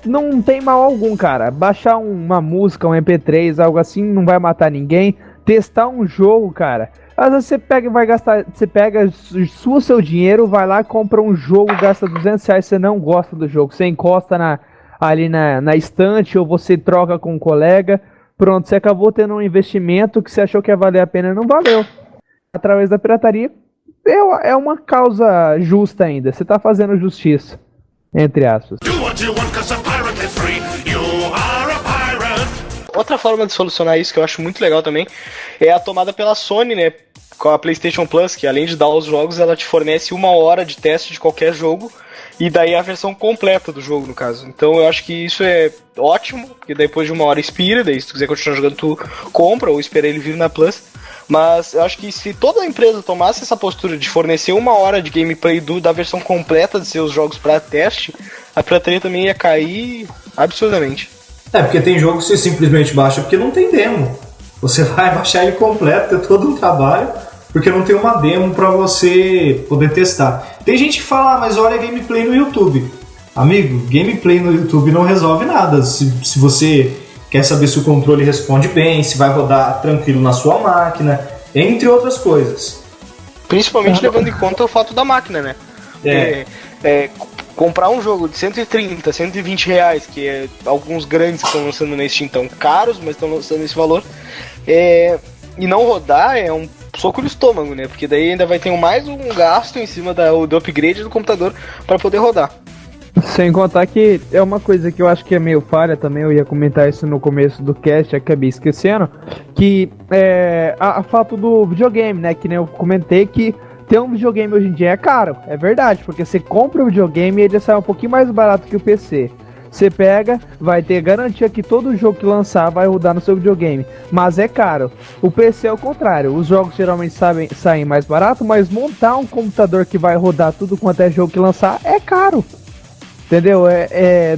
não tem mal algum, cara. Baixar uma música, um MP3, algo assim, não vai matar ninguém. Testar um jogo, cara. Às vezes você pega e vai gastar. Você pega, sua seu dinheiro, vai lá, compra um jogo, gasta R$200, você não gosta do jogo. Você encosta ali na estante ou você troca com um colega. Pronto, você acabou tendo um investimento que você achou que ia valer a pena e não valeu. Através da pirataria, é uma causa justa ainda. Você tá fazendo justiça. Entre aspas. Outra forma de solucionar isso que eu acho muito legal também é a tomada pela Sony, né? Com a PlayStation Plus, que além de dar os jogos, ela te fornece 1 hora de teste de qualquer jogo e daí a versão completa do jogo, no caso. Então eu acho que isso é ótimo, porque depois de 1 hora expira, daí se tu quiser continuar jogando tu compra ou espera ele vir na Plus. Mas eu acho que se toda empresa tomasse essa postura de fornecer 1 hora de gameplay da versão completa de seus jogos para teste, a pirataria também ia cair absurdamente. Porque tem jogo que você simplesmente baixa porque não tem demo. Você vai baixar ele completo, é todo um trabalho, porque não tem uma demo para você poder testar. Tem gente que fala, mas olha gameplay no YouTube. Amigo, gameplay no YouTube não resolve nada. Se você quer saber se o controle responde bem, se vai rodar tranquilo na sua máquina, entre outras coisas. Principalmente levando em conta o fato da máquina, né? Comprar um jogo de 130, 120 reais, que alguns grandes estão lançando na Steam, tão caros, mas estão lançando esse valor, e não rodar é um soco no estômago, né? Porque daí ainda vai ter mais um gasto em cima do upgrade do computador para poder rodar. Sem contar que é uma coisa que eu acho que é meio falha também, eu ia comentar isso no começo do cast, acabei esquecendo, que a fato do videogame, né? Que nem eu comentei que ter um videogame hoje em dia é caro, é verdade, porque você compra o videogame e ele sai um pouquinho mais barato que o PC. Você pega, vai ter garantia que todo jogo que lançar vai rodar no seu videogame, mas é caro. O PC é o contrário, os jogos geralmente saem mais barato, mas montar um computador que vai rodar tudo quanto é jogo que lançar é caro. Entendeu?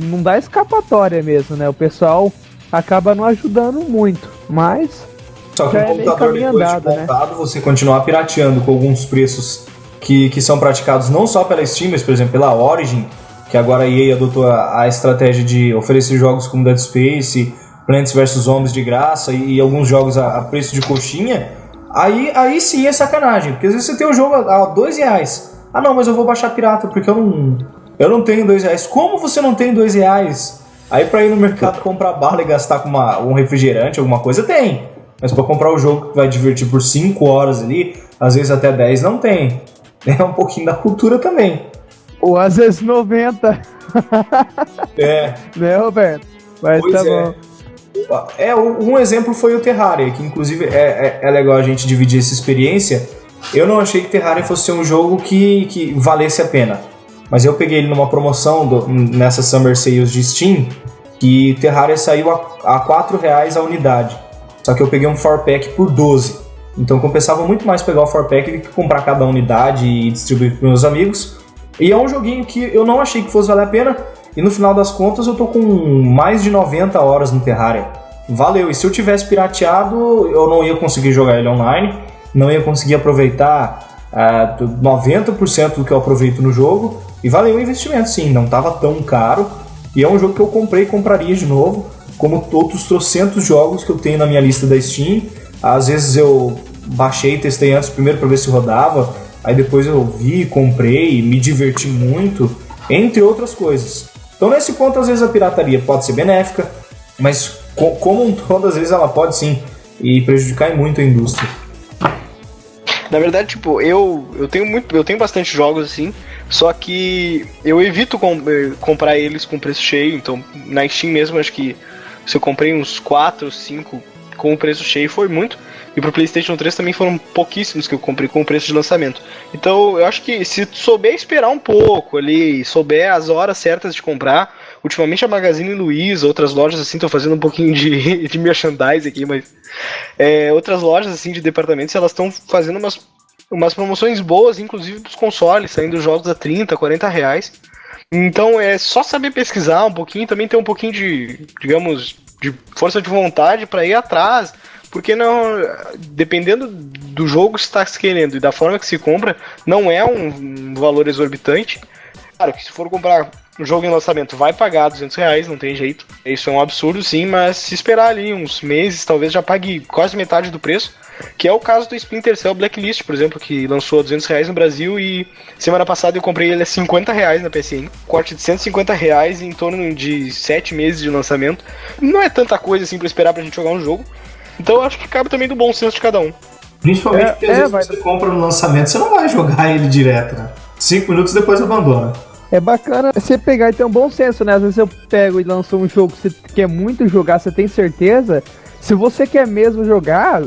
Não dá escapatória mesmo, né? O pessoal acaba não ajudando muito, mas só que o computador depois de montado, né? Você continuar pirateando com alguns preços que são praticados não só pela Steam, mas por exemplo pela Origin, que agora a EA adotou a estratégia de oferecer jogos como Dead Space, Plants vs Zombies de graça e alguns jogos a preço de coxinha, aí sim é sacanagem, porque às vezes você tem um jogo a R$2. Ah não, mas eu vou baixar pirata porque eu Eu não tenho R$2. Como você não tem R$2? Aí pra ir no mercado comprar bala e gastar com um refrigerante, alguma coisa, tem. Mas pra comprar o jogo que vai divertir por 5 horas ali, às vezes até 10, não tem. É um pouquinho da cultura também. Ou às vezes 90. Né, Roberto? Mas pois tá bom. Um exemplo foi o Terraria, que inclusive é legal a gente dividir essa experiência. Eu não achei que Terraria fosse ser um jogo que valesse a pena. Mas eu peguei ele numa promoção nessa Summer Sales de Steam, que Terraria saiu a R$4 a unidade. Só que eu peguei um 4-pack por 12. Então compensava muito mais pegar o 4-pack do que comprar cada unidade e distribuir para meus amigos. E é um joguinho que eu não achei que fosse valer a pena. E no final das contas eu tô com mais de 90 horas no Terraria. Valeu, e se eu tivesse pirateado, eu não ia conseguir jogar ele online. Não ia conseguir aproveitar 90% do que eu aproveito no jogo. E valeu o investimento, sim, não estava tão caro. E é um jogo que eu comprei e compraria de novo, como outros trocentos jogos que eu tenho na minha lista da Steam. Às vezes eu baixei e testei antes primeiro para ver se rodava, aí depois eu vi, comprei, me diverti muito, entre outras coisas. Então nesse ponto às vezes a pirataria pode ser benéfica, mas como um todo às vezes ela pode sim e prejudicar muito a indústria. Na verdade, tipo, eu tenho bastante jogos assim, só que eu evito comprar eles com preço cheio. Então na Steam mesmo, acho que se eu comprei uns 4 ou 5 com o preço cheio foi muito. E pro PlayStation 3 também foram pouquíssimos que eu comprei com o preço de lançamento. Então eu acho que se souber esperar um pouco ali, souber as horas certas de comprar. Ultimamente a Magazine Luiza, outras lojas assim, estão fazendo um pouquinho de merchandise aqui, mas outras lojas assim de departamentos, elas estão fazendo umas promoções boas, inclusive dos consoles, saindo jogos a 30, 40 reais. Então é só saber pesquisar um pouquinho, também ter um pouquinho de, digamos, de força de vontade para ir atrás, porque não, dependendo do jogo que você está querendo e da forma que se compra, não é um valor exorbitante. Claro que se for comprar um jogo em lançamento vai pagar R$200, não tem jeito. Isso é um absurdo sim, mas se esperar ali uns meses, talvez já pague quase metade do preço. Que é o caso do Splinter Cell Blacklist, por exemplo, que lançou a R$200 no Brasil e semana passada eu comprei ele a R$50 na PSN. Corte de R$150 em torno de 7 meses de lançamento. Não é tanta coisa assim pra esperar pra gente jogar um jogo. Então eu acho que cabe também do bom senso de cada um. Principalmente porque às vezes você compra no lançamento, você não vai jogar ele direto, né? 5 minutos depois abandona. É bacana você pegar e ter um bom senso, né? Às vezes eu pego e lanço um jogo que você quer muito jogar, você tem certeza. Se você quer mesmo jogar,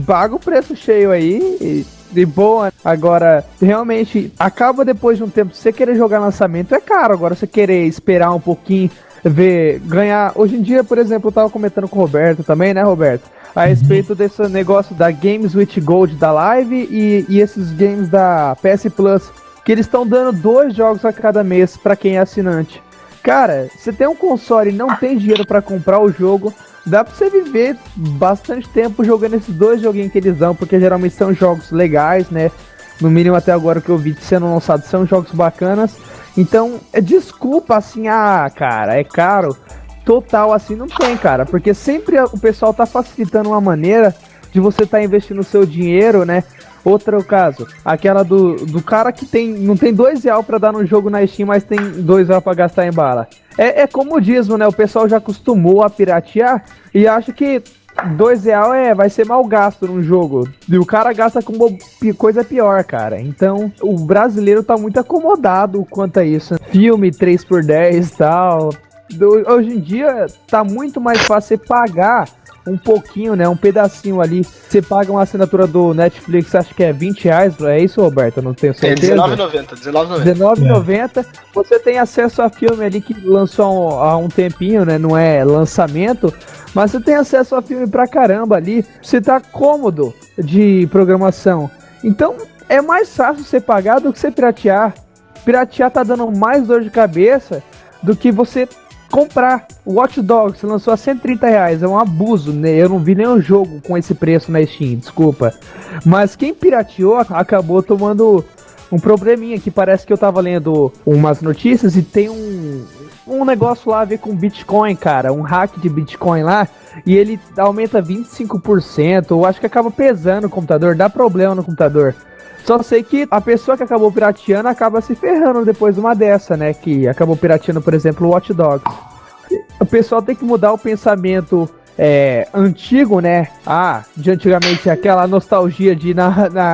paga o preço cheio aí de boa. Agora, realmente, acaba depois de um tempo, se você querer jogar lançamento é caro. Agora, se você querer esperar um pouquinho, ver, ganhar... Hoje em dia, por exemplo, eu tava comentando com o Roberto também, né, Roberto? A respeito desse negócio da Games with Gold da Live e esses games da PS Plus, que eles estão dando 2 jogos a cada mês pra quem é assinante. Cara, você tem um console e não tem dinheiro pra comprar o jogo, dá pra você viver bastante tempo jogando esses 2 joguinhos que eles dão, porque geralmente são jogos legais, né? No mínimo até agora que eu vi sendo lançados são jogos bacanas. Então, desculpa assim, cara, é caro. Total assim não tem, cara, porque sempre o pessoal tá facilitando uma maneira de você tá investindo o seu dinheiro, né? Outro caso, aquela do cara que não tem R$2 pra dar no jogo na Steam, mas tem R$2 pra gastar em bala. É comodismo, né? O pessoal já acostumou a piratear e acha que R$2 vai ser mal gasto num jogo. E o cara gasta com coisa pior, cara. Então, o brasileiro tá muito acomodado quanto a isso. Filme 3x10 e tal. Hoje em dia, tá muito mais fácil você pagar um pouquinho, né? Um pedacinho ali. Você paga uma assinatura do Netflix, acho que é R$20, é isso, Roberto? Eu não tenho certeza. É R$19,90. Você tem acesso a filme ali que lançou há um tempinho, né? Não é lançamento, mas você tem acesso a filme pra caramba ali. Você tá cômodo de programação. Então, é mais fácil você pagar do que você piratear. Piratear tá dando mais dor de cabeça do que você comprar. Watch Dogs lançou a R$130, é um abuso, né? Eu não vi nenhum jogo com esse preço na Steam, desculpa. Mas quem pirateou acabou tomando um probleminha, que parece que eu tava lendo umas notícias e tem um negócio lá a ver com Bitcoin, cara, um hack de Bitcoin lá, e ele aumenta 25%, eu acho que acaba pesando o computador, dá problema no computador. Só sei que a pessoa que acabou pirateando acaba se ferrando depois de uma dessa, né? Que acabou pirateando, por exemplo, o Watch Dogs. O pessoal tem que mudar o pensamento antigo, né? De antigamente, aquela nostalgia de ir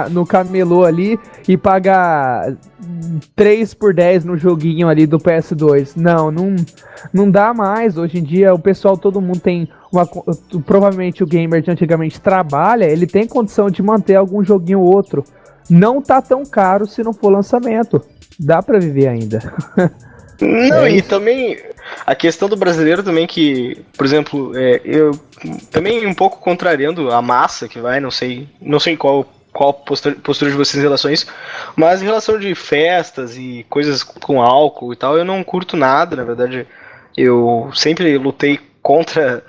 no camelô ali e pagar 3 por 10 no joguinho ali do PS2. Não dá mais. Hoje em dia, o pessoal, todo mundo tem provavelmente o gamer de antigamente trabalha, ele tem condição de manter algum joguinho ou outro. Não tá tão caro se não for lançamento. Dá pra viver ainda. Não, e também a questão do brasileiro também que, por exemplo, eu também um pouco contrariando a massa que vai, não sei qual postura de vocês em relação a isso, mas em relação de festas e coisas com álcool e tal, eu não curto nada, na verdade, eu sempre lutei contra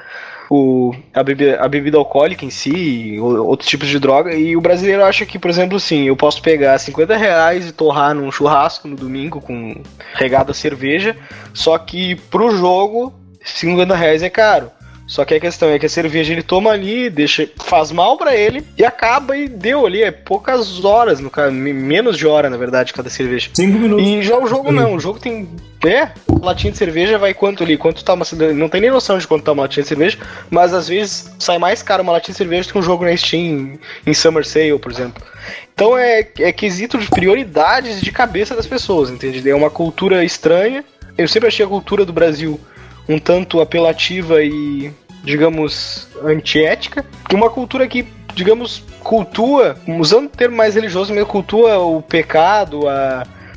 a bebida alcoólica em si, e outros tipos de droga, e o brasileiro acha que, por exemplo, assim, eu posso pegar R$50 e torrar num churrasco no domingo com regada a cerveja, só que pro jogo, R$50 é caro. Só que a questão é que a cerveja ele toma ali, faz mal pra ele e acaba e deu ali, poucas horas, no caso, menos de hora, na verdade, cada cerveja. 5 minutos. E já o jogo não, o jogo tem, latinha de cerveja vai quanto ali, não tem nem noção de quanto tá uma latinha de cerveja, mas às vezes sai mais caro uma latinha de cerveja do que um jogo na Steam em Summer Sale, por exemplo. Então é quesito de prioridades de cabeça das pessoas, entende? É uma cultura estranha, eu sempre achei a cultura do Brasil um tanto apelativa e, digamos, antiética, que uma cultura que, digamos, cultua, usando o termo mais religioso, meio cultua o pecado,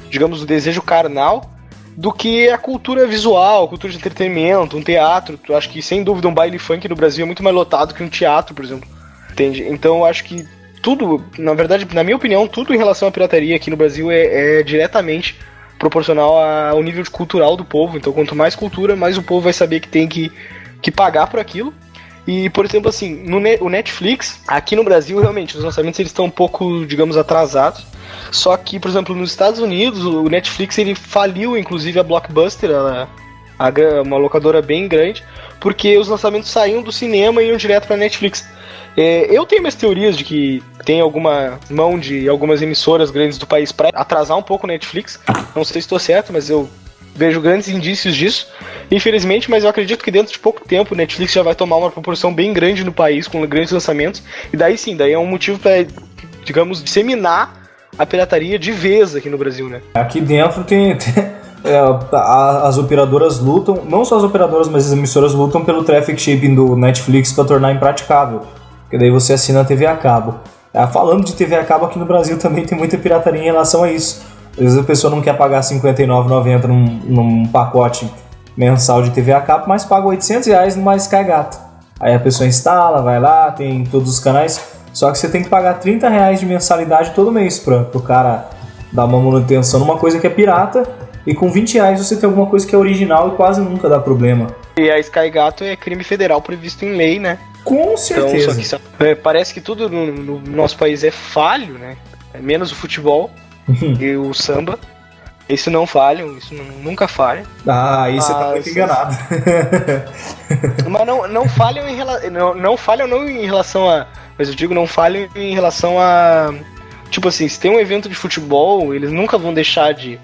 digamos, o desejo carnal, do que a cultura visual, a cultura de entretenimento, um teatro. Eu acho que, sem dúvida, um baile funk no Brasil é muito mais lotado que um teatro, por exemplo. Entende? Então, eu acho que tudo, na verdade, na minha opinião, tudo em relação à pirataria aqui no Brasil é diretamente proporcional ao nível cultural do povo. Então, quanto mais cultura, mais o povo vai saber que tem que pagar por aquilo. E, por exemplo, assim, o Netflix, aqui no Brasil, realmente, os lançamentos eles estão um pouco, digamos, atrasados. Só que, por exemplo, nos Estados Unidos, o Netflix ele faliu, inclusive, a Blockbuster, uma locadora bem grande, porque os lançamentos saíam do cinema e iam direto pra Netflix. Eu tenho minhas teorias de que tem alguma mão de algumas emissoras grandes do país para atrasar um pouco o Netflix. Não sei se estou certo, mas eu vejo grandes indícios disso, infelizmente, mas eu acredito que dentro de pouco tempo o Netflix já vai tomar uma proporção bem grande no país, com grandes lançamentos, e daí sim, daí é um motivo para, digamos, disseminar a pirataria de vez aqui no Brasil, né? Aqui dentro tem as operadoras lutam, não só as operadoras, mas as emissoras lutam pelo traffic shipping do Netflix para tornar impraticável. Porque daí você assina a TV a cabo. Falando de TV a cabo, aqui no Brasil também tem muita pirataria em relação a isso. Às vezes a pessoa não quer pagar R$ 59,90 num pacote mensal de TV a cabo, mas paga R$800 numa Sky Gato. Aí a pessoa instala, vai lá, tem todos os canais, só que você tem que pagar R$30 de mensalidade todo mês pro cara dar uma manutenção numa coisa que é pirata, e com R$20 você tem alguma coisa que é original e quase nunca dá problema. E a Sky Gato é crime federal previsto em lei, né? Com certeza. Então, parece que tudo no nosso país é falho, né? Menos o futebol e o samba. Isso não falham, isso nunca falha. Aí você tá muito enganado. Mas não falham em relação a... Mas eu digo não falham em relação a... Tipo assim, se tem um evento de futebol, eles nunca vão deixar de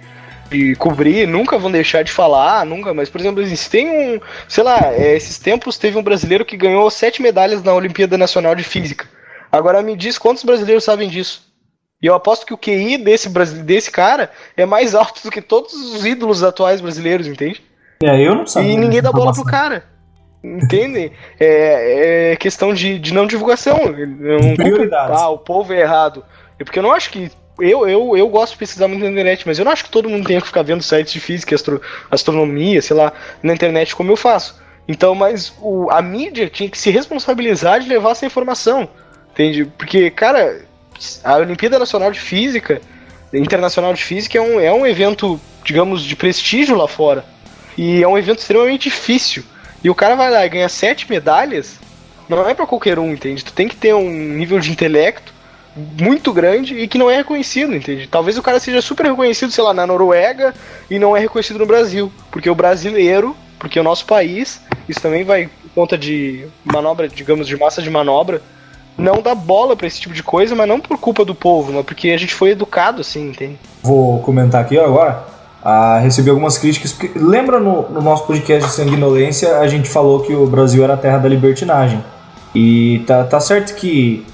cobrir, nunca vão deixar de falar, nunca, mas, por exemplo, se tem sei lá, esses tempos teve um brasileiro que ganhou 7 medalhas na Olimpíada Nacional de Física. Agora me diz quantos brasileiros sabem disso. E eu aposto que o QI desse cara é mais alto do que todos os ídolos atuais brasileiros, entende? Eu não sabia. E ninguém dá bola pro cara. Entendem? É questão de não divulgação. Prioridades. O povo é errado. Porque eu não acho que... Eu gosto de pesquisar muito na internet, mas eu não acho que todo mundo tenha que ficar vendo sites de física, astronomia, sei lá, na internet como eu faço. Então, mas a mídia tinha que se responsabilizar de levar essa informação, entende? Porque, cara, a Olimpíada Nacional de Física, Internacional de Física é um evento, digamos, de prestígio lá fora. E é um evento extremamente difícil. E o cara vai lá e ganha 7 medalhas, não é pra qualquer um, entende? Tu tem que ter um nível de intelecto muito grande e que não é reconhecido, entende? Talvez o cara seja super reconhecido, sei lá, na Noruega e não é reconhecido no Brasil, porque o brasileiro, porque o nosso país, isso também vai por conta de manobra, digamos, de massa de manobra, não dá bola pra esse tipo de coisa, mas não por culpa do povo, mas porque a gente foi educado assim, entende? Vou comentar aqui agora. Recebi algumas críticas. Porque, lembra no nosso podcast de Sanguinolência, a gente falou que o Brasil era a terra da libertinagem. E tá certo que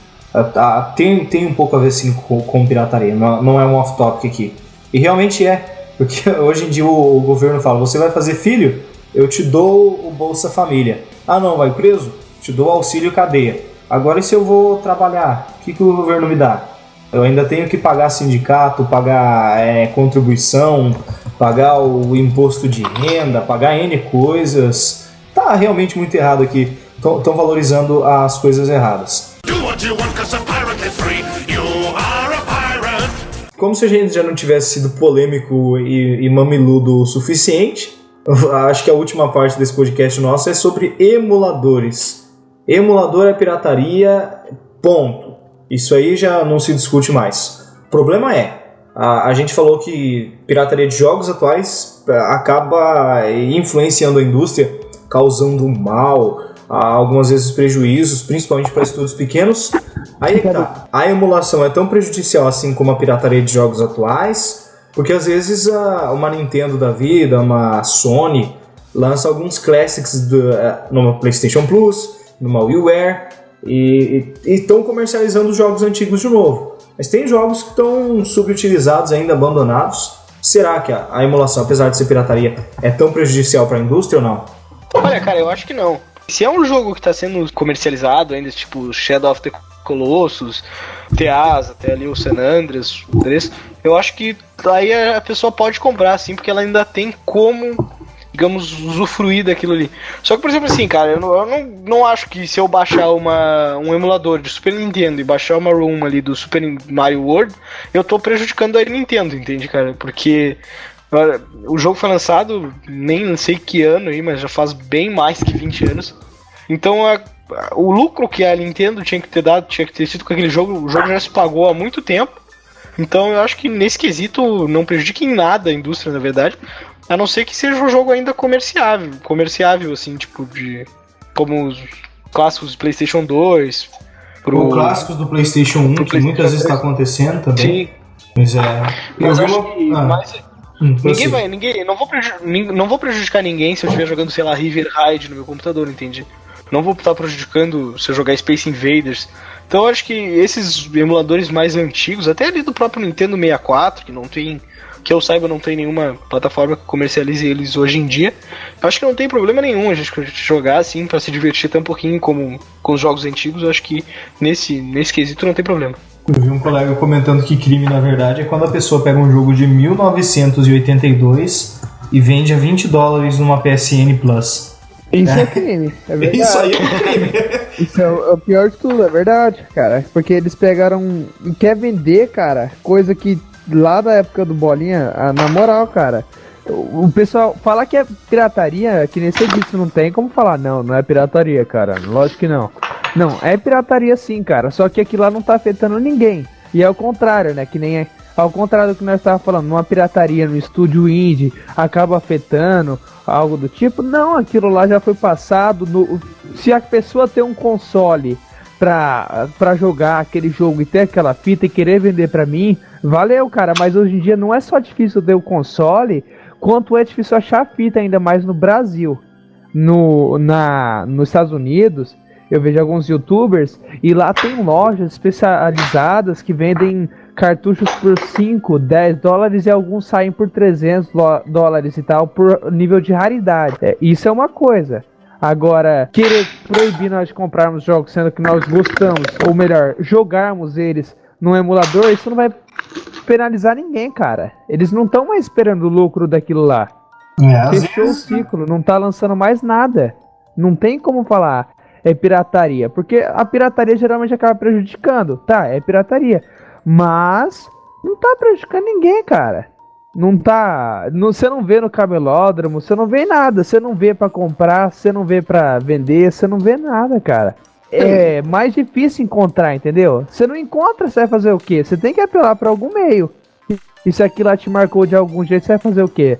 tem um pouco a ver sim com pirataria, não é um off-topic aqui. E realmente é, porque hoje em dia o governo fala: você vai fazer filho? Eu te dou o Bolsa Família. Ah, não, vai preso? Te dou auxílio cadeia. Agora, e se eu vou trabalhar? O que o governo me dá? Eu ainda tenho que pagar sindicato, pagar contribuição, pagar o imposto de renda, pagar N coisas. Tá realmente muito errado aqui. Estão valorizando as coisas erradas. Como se a gente já não tivesse sido polêmico e mamiludo o suficiente, acho que a última parte desse podcast nosso é sobre emuladores. Emulador é pirataria, ponto. Isso aí já não se discute mais. O problema é, a gente falou que pirataria de jogos atuais acaba influenciando a indústria, causando mal, algumas vezes prejuízos, principalmente para estúdios pequenos. Aí tá, a emulação é tão prejudicial assim como a pirataria de jogos atuais, porque às vezes uma Nintendo da vida, uma Sony, lança alguns classics numa PlayStation Plus, numa WiiWare, e estão comercializando os jogos antigos de novo. Mas tem jogos que estão subutilizados, ainda abandonados. Será que a emulação, apesar de ser pirataria, é tão prejudicial para a indústria ou não? Olha, cara, eu acho que não. Se é um jogo que está sendo comercializado ainda, tipo Shadow of the Colossus, Teaz, até ali o San Andreas, eu acho que aí a pessoa pode comprar, assim, porque ela ainda tem como, digamos, usufruir daquilo ali. Só que, por exemplo, assim, cara, eu não acho que se eu baixar um emulador de Super Nintendo e baixar uma ROM ali do Super Mario World, eu tô prejudicando a Nintendo, entende, cara? Porque o jogo foi lançado, nem sei que ano aí, mas já faz bem mais que 20 anos. Então, o lucro que a Nintendo tinha que ter dado, tinha que ter sido com aquele jogo, o jogo já se pagou há muito tempo. Então, eu acho que nesse quesito não prejudica em nada a indústria, na verdade. A não ser que seja um jogo ainda comerciável, assim, tipo, como os clássicos do PlayStation 2. Os clássicos do PlayStation 1, que muitas vezes está acontecendo também. Sim. Pois é. Mas eu acho que não vou prejudicar ninguém se eu estiver jogando, sei lá, River Raid no meu computador, entende? Não vou estar prejudicando se eu jogar Space Invaders. Então eu acho que esses emuladores mais antigos, até ali do próprio Nintendo 64, que não tem, que eu saiba, não tem nenhuma plataforma que comercialize eles hoje em dia, eu acho que não tem problema nenhum a gente jogar assim pra se divertir até um pouquinho como com os jogos antigos. Eu acho que nesse quesito não tem problema. Eu vi um colega comentando que crime, na verdade, é quando a pessoa pega um jogo de 1982 e vende a $20 numa PSN Plus. Isso é crime, é verdade. Isso aí é um crime. Isso é o pior de tudo, é verdade, cara. Porque eles pegaram e quer vender, cara, coisa que lá da época do Bolinha, na moral, cara, o pessoal falar que é pirataria, que nem você disse, não tem como falar, não é pirataria, cara, lógico que não. Não, é pirataria sim, cara, só que aquilo lá não tá afetando ninguém. E é o contrário, né, que nem ao contrário do que nós estávamos falando, uma pirataria no estúdio indie acaba afetando algo do tipo. Não, aquilo lá já foi passado. Se a pessoa tem um console pra jogar aquele jogo e ter aquela fita e querer vender pra mim, valeu, cara. Mas hoje em dia não é só difícil ter o console, quanto é difícil achar a fita, ainda mais no Brasil. Nos Estados Unidos, eu vejo alguns youtubers e lá tem lojas especializadas que vendem cartuchos por $5, $10 e alguns saem por $300 e tal, por nível de raridade. Isso é uma coisa. Agora, querer proibir nós de comprarmos jogos, sendo que nós gostamos, ou melhor, jogarmos eles num emulador, isso não vai penalizar ninguém, cara. Eles não estão mais esperando o lucro daquilo lá. Fechou o ciclo, não tá lançando mais nada. Não tem como falar é pirataria, porque a pirataria geralmente acaba prejudicando. Tá, é pirataria, mas não tá prejudicando ninguém, cara. Não tá. Você não vê no camelódromo, você não vê nada. Você não vê pra comprar, você não vê pra vender, você não vê nada, cara. É mais difícil encontrar, entendeu? Você não encontra, você vai fazer o quê? Você tem que apelar pra algum meio. E se aquilo lá te marcou de algum jeito, você vai fazer o quê?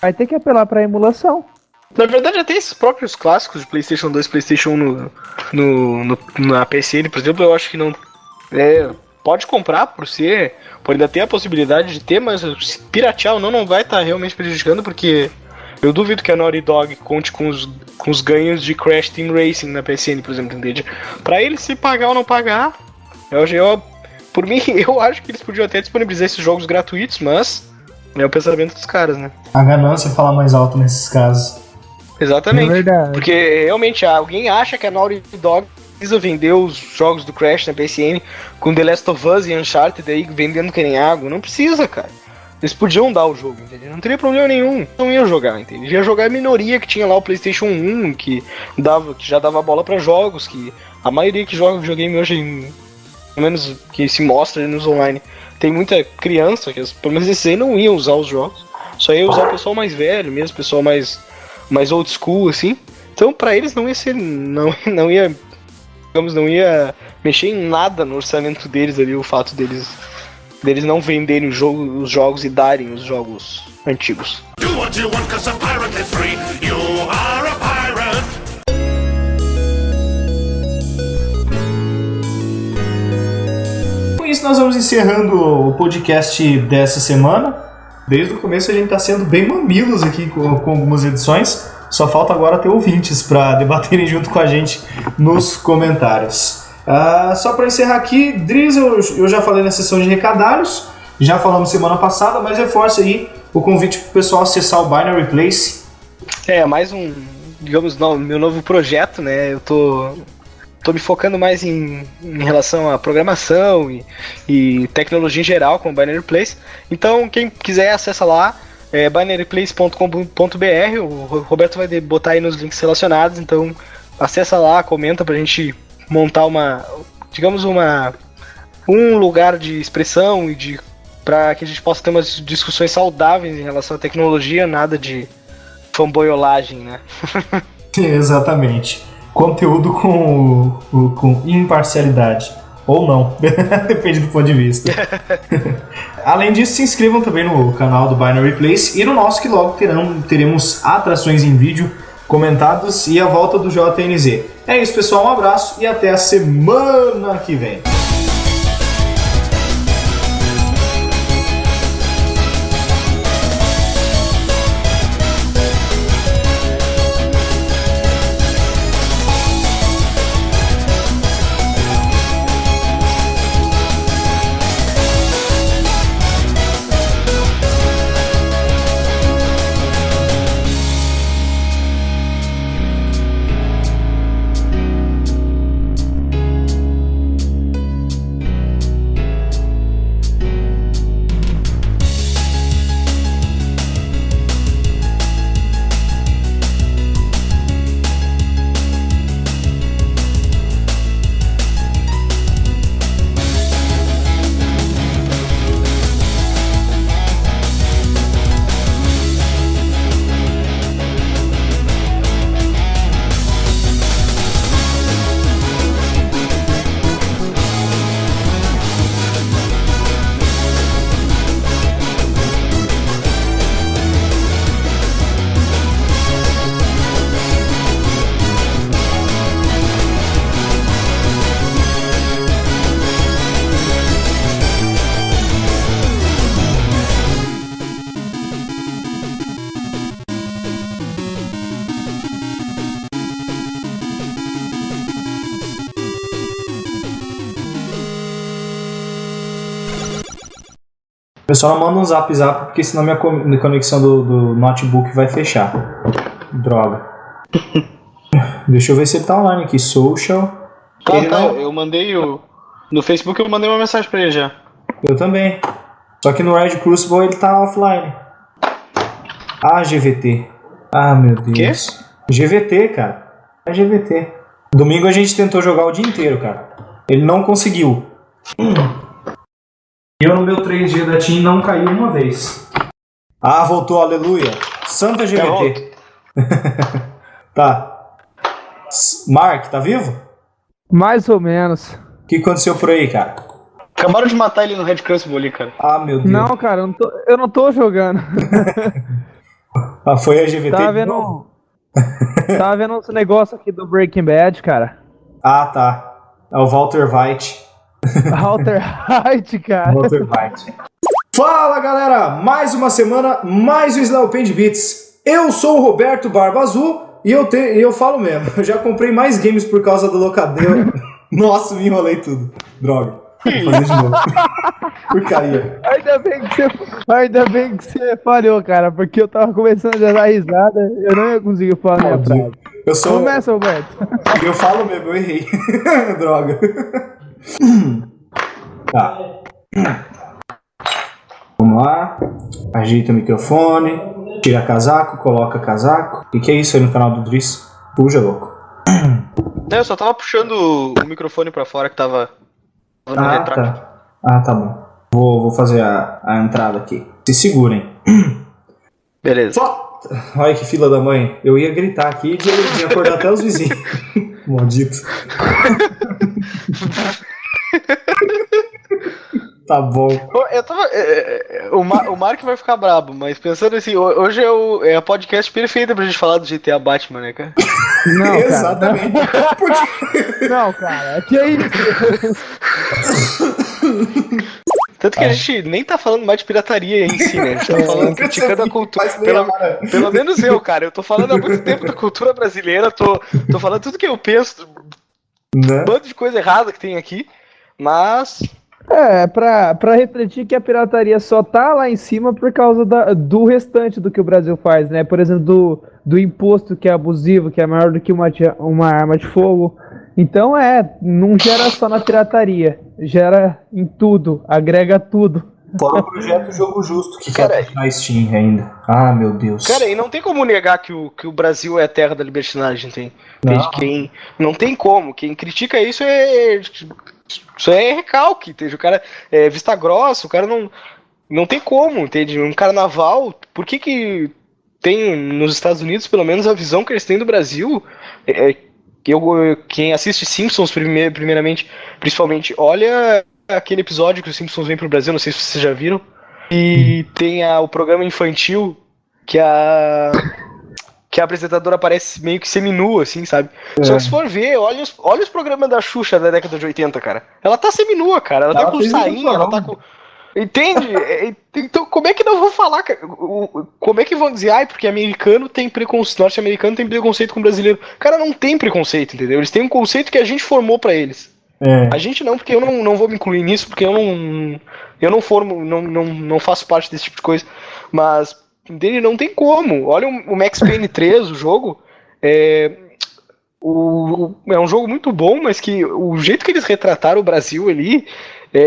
Vai ter que apelar pra emulação. Na verdade, até esses próprios clássicos de PlayStation 2 e PlayStation 1 na PSN, por exemplo, eu acho que não. Pode comprar por ser. Pode ainda ter a possibilidade de ter, mas se piratear ou não vai estar realmente prejudicando, porque eu duvido que a Naughty Dog conte com os ganhos de Crash Team Racing na PSN, por exemplo, entende? Pra ele se pagar ou não pagar, por mim, eu acho que eles podiam até disponibilizar esses jogos gratuitos, mas é o pensamento dos caras, né? A ganância fala mais alto nesses casos. Exatamente. É verdade. Porque realmente alguém acha que a Naughty Dog precisa vender os jogos do Crash na PSN com The Last of Us e Uncharted aí vendendo que nem água. Não precisa, cara. Eles podiam dar o jogo, entendeu? Não teria problema nenhum. Não ia jogar, entendeu? Ia jogar a minoria que tinha lá o PlayStation 1, que já dava bola pra jogos, que a maioria que joga videogame hoje, pelo menos que se mostra nos online, tem muita criança, que pelo menos esses aí não iam usar os jogos. Só ia usar o pessoal mais velho mesmo, o pessoal mais old school, assim. Então pra eles não ia ser. Não ia mexer em nada no orçamento deles ali, o fato deles não venderem os jogos e darem os jogos antigos. Do what you want, 'cause a pirate is free. You are a pirate. Com isso nós vamos encerrando o podcast dessa semana. Desde o começo a gente está sendo bem mamilos aqui com algumas edições. Só falta agora ter ouvintes para debaterem junto com a gente nos comentários. Só para encerrar aqui, Driz, eu já falei na sessão de recadários, já falamos semana passada, mas reforço aí o convite para o pessoal acessar o Binary Place. Mais um, digamos, meu novo projeto, né? Eu tô me focando mais em relação à programação e tecnologia em geral com o Binary Place. Então, quem quiser, acessa lá, binaryplace.com.br. O Roberto vai botar aí nos links relacionados, então acessa lá, comenta pra gente montar um lugar de expressão e para que a gente possa ter umas discussões saudáveis em relação à tecnologia, nada de fanboyolagem, né? Exatamente. Conteúdo com imparcialidade. Ou não. Depende do ponto de vista. Além disso, se inscrevam também no canal do Binary Place e no nosso, que logo teremos atrações em vídeo comentados e a volta do JNZ. É isso, pessoal. Um abraço e até a semana que vem. O pessoal manda um zap porque senão minha conexão do notebook vai fechar. Droga. Deixa eu ver se ele tá online aqui. Social. Eu mandei no Facebook, eu mandei uma mensagem pra ele já. Eu também. Só que no Red Crucible ele tá offline. GVT. Meu Deus. Quê? GVT, cara. É GVT. Domingo a gente tentou jogar o dia inteiro, cara. Ele não conseguiu. Eu no meu 3G da TIM não caiu uma vez. Voltou, aleluia. Santa GVT. Tá. Mark, tá vivo? Mais ou menos. O que aconteceu por aí, cara? Acabaram de matar ele no Red Crucible ali, cara. Meu Deus. Não, cara, eu não tô jogando. Foi a GVT? Tava vendo. Tava vendo uns negócios aqui do Breaking Bad, cara. Ah, tá. É o Walter White. Walter White, cara. Walter White. Fala, galera! Mais uma semana, mais um Slow Paint Beats. Eu sou o Roberto Barba Azul e eu falo mesmo. Eu já comprei mais games por causa do locador. Nossa, me enrolei tudo. Droga. Vou fazer de novo. Porcaria. Ainda bem que você falhou, cara, porque eu tava começando a dar risada, eu não ia conseguir falar minha frase. Começa, Roberto. Eu falo mesmo, eu errei. Droga. Tá. Vamos lá. Ajeita o microfone. Tira casaco, coloca casaco. O que é isso aí no canal do Driss? Puxa, louco. Não, eu só tava puxando o microfone pra fora que tava no retrato. Tá. Ah, tá bom. Vou fazer a entrada aqui. Se segurem. Beleza. Olha que fila da mãe. Eu ia gritar aqui e acordar até os vizinhos. Maldito. Tá bom. Eu tava. O Mark vai ficar brabo, mas pensando assim, hoje é a podcast perfeita pra gente falar do GTA Batman, né, cara? Não, cara. Exatamente. Não, cara, que é isso? Tanto que a gente nem tá falando mais de pirataria em si, né? A gente tá falando, criticando a cultura. Pelo menos eu, cara. Eu tô falando há muito tempo da cultura brasileira, tô falando tudo que eu penso, Né? um bando de coisa errada que tem aqui, mas. Pra refletir que a pirataria só tá lá em cima por causa do restante do que o Brasil faz, né? Por exemplo, do imposto que é abusivo, que é maior do que uma arma de fogo. Então não gera só na pirataria, gera em tudo, agrega tudo. Fora o projeto Jogo Justo, que quer na Steam ainda. Ah, meu Deus. Cara, e não tem como negar que o Brasil é a terra da libertinagem, tem. Não. Não tem como. Quem critica isso é recalque, entende? O cara é vista grossa, o cara não tem como, entende? Um carnaval, por que tem nos Estados Unidos, pelo menos, a visão que eles têm do Brasil? Quem assiste Simpsons, primeiramente, principalmente, olha aquele episódio que os Simpsons vêm pro Brasil, não sei se vocês já viram, e tem o programa infantil que a apresentadora aparece meio que seminua, assim, sabe? Só que se for ver, olha os programas da Xuxa da década de 80, cara. Ela tá seminua, cara. Ela tá com sainha, ela tá com... Entende? Então, como é que não vão falar, cara? Como é que vão dizer, porque americano tem preconceito, norte-americano tem preconceito com brasileiro? Cara, não tem preconceito, entendeu? Eles têm um conceito que a gente formou pra eles. A gente não, porque eu não vou me incluir nisso, porque eu não faço parte desse tipo de coisa. Mas, entende? Não tem como. Olha o Max Payne 3, o jogo. É um jogo muito bom, mas que o jeito que eles retrataram o Brasil ali,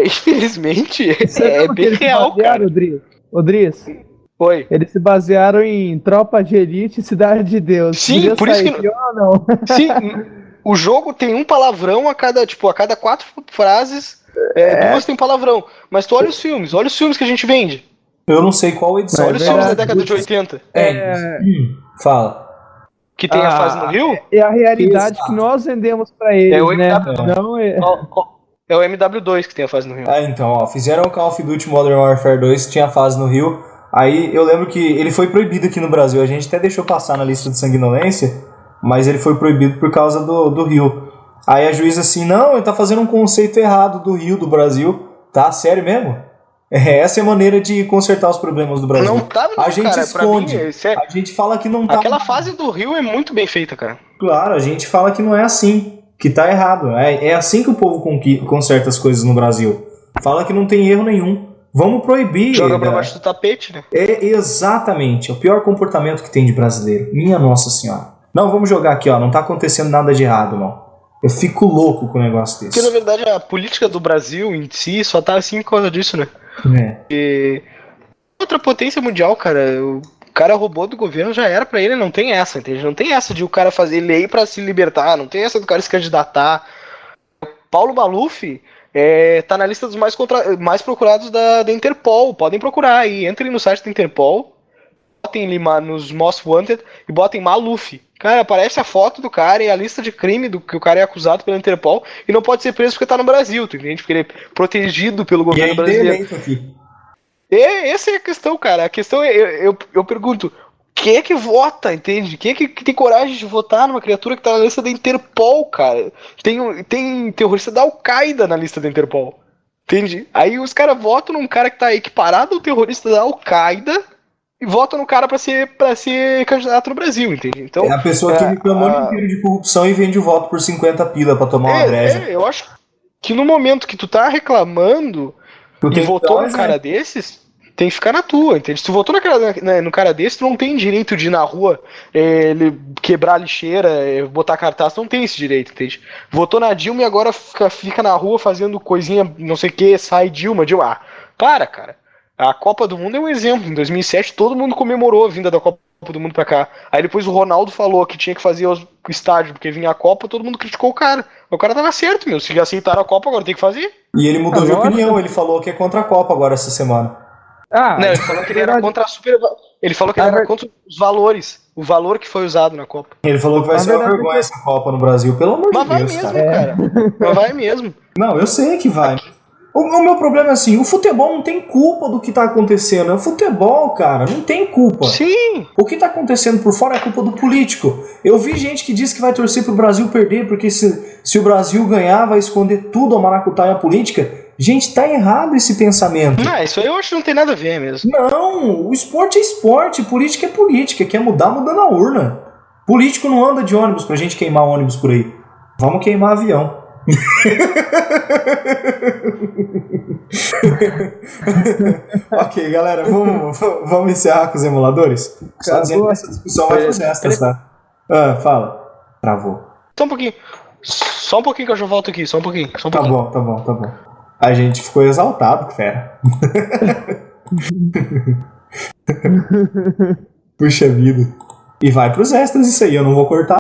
infelizmente, é bem real, cara. Driss. Oi. Eles se basearam em Tropa de Elite e Cidade de Deus. Sim, por isso que... não. Sim, o jogo tem um palavrão a cada 4 frases, 2 tem palavrão. Mas tu olha os filmes que a gente vende. Eu não sei qual edição. Olha os filmes da década de 80. Fala. Que tem a fase no Rio? É a realidade que nós vendemos pra eles, É o né? MW2. Não É o MW2 que tem a fase no Rio. Então, fizeram o Call of Duty Modern Warfare 2, que tinha a fase no Rio. Aí eu lembro que ele foi proibido aqui no Brasil. A gente até deixou passar na lista de sanguinolência, mas ele foi proibido por causa do Rio. Aí a juíza assim, não, ele tá fazendo um conceito errado do Rio, do Brasil. Tá, sério mesmo? Essa é a maneira de consertar os problemas do Brasil. Não tá, não, a gente cara, esconde. Pra mim, a gente fala que não tá. Aquela fase do Rio é muito bem feita, cara. Claro, a gente fala que não é assim, que tá errado. É assim que o povo conserta as coisas no Brasil. Fala que não tem erro nenhum. Vamos proibir. Joga pra baixo do tapete, né? Exatamente. É o pior comportamento que tem de brasileiro. Minha Nossa Senhora. Não, vamos jogar aqui, ó. Não tá acontecendo nada de errado, não. Eu fico louco com o negócio desse. Porque, na verdade, a política do Brasil em si só tá assim por causa disso, né? E outra potência mundial, cara. O cara roubou do governo, já era pra ele. Não tem essa, entende? Não tem essa de o cara fazer lei pra se libertar. Não tem essa do cara se candidatar. Paulo Maluf tá na lista dos mais procurados da Interpol. Podem procurar aí. Entrem no site da Interpol, botem ali nos Most Wanted e botem Maluf. Cara, aparece a foto do cara e a lista de crime do que o cara é acusado pela Interpol e não pode ser preso porque tá no Brasil, tu entende? Porque ele é protegido pelo governo brasileiro. Aqui. Essa é a questão, cara. A questão é, eu pergunto, Quem é que vota, entende? Quem é que tem coragem de votar numa criatura que tá na lista da Interpol, cara? Tem terrorista da Al-Qaeda na lista da Interpol. Entende? Aí os caras votam num cara que tá equiparado ao terrorista da Al-Qaeda e votam no cara pra ser candidato no Brasil, entende? Então, É a pessoa que reclamou o ano inteiro de corrupção e vende o voto por 50 pila pra tomar uma breja. eu acho que no momento que tu tá reclamando e votou num cara desses, tem que ficar na tua, entende? Se tu votou no cara desse, tu não tem direito de ir na rua, quebrar a lixeira, botar cartaz, tu não tem esse direito, entende? Votou na Dilma e agora fica na rua fazendo coisinha, não sei o que, sai Dilma. Ah, para, cara. A Copa do Mundo é um exemplo. Em 2007, todo mundo comemorou a vinda da Copa do Mundo pra cá. Aí depois o Ronaldo falou que tinha que fazer o estádio porque vinha a Copa, todo mundo criticou o cara. O cara tava certo, meu. Se aceitaram a Copa, agora tem que fazer. E ele mudou de opinião, ele falou que é contra a Copa agora essa semana. Não, ele falou que ele era contra a super. Ele falou que ele era contra os valores. O valor que foi usado na Copa. Ele falou que vai ser uma vergonha essa Copa no Brasil, pelo amor de Deus. Mas vai mesmo, cara. Mas vai mesmo. Não, eu sei que vai. O meu problema é assim, o futebol não tem culpa do que tá acontecendo. É o futebol, cara, não tem culpa. Sim. O que tá acontecendo por fora é culpa do político. Eu vi gente que diz que vai torcer pro Brasil perder, porque se o Brasil ganhar, vai esconder tudo a maracutaia política. Gente, tá errado esse pensamento. Não, isso aí eu acho que não tem nada a ver mesmo. Não, o esporte é esporte, política é política. Quer mudar, muda na urna. Político não anda de ônibus pra gente queimar ônibus por aí. Vamos queimar avião. Ok, galera, vamos encerrar com os emuladores? Só dizendo que essa discussão vai pros extras, tá? Fala. Travou. Só um pouquinho que eu já volto aqui, só um pouquinho. Tá bom. A gente ficou exaltado, fera. Puxa vida. E vai pros extras isso aí, eu não vou cortar.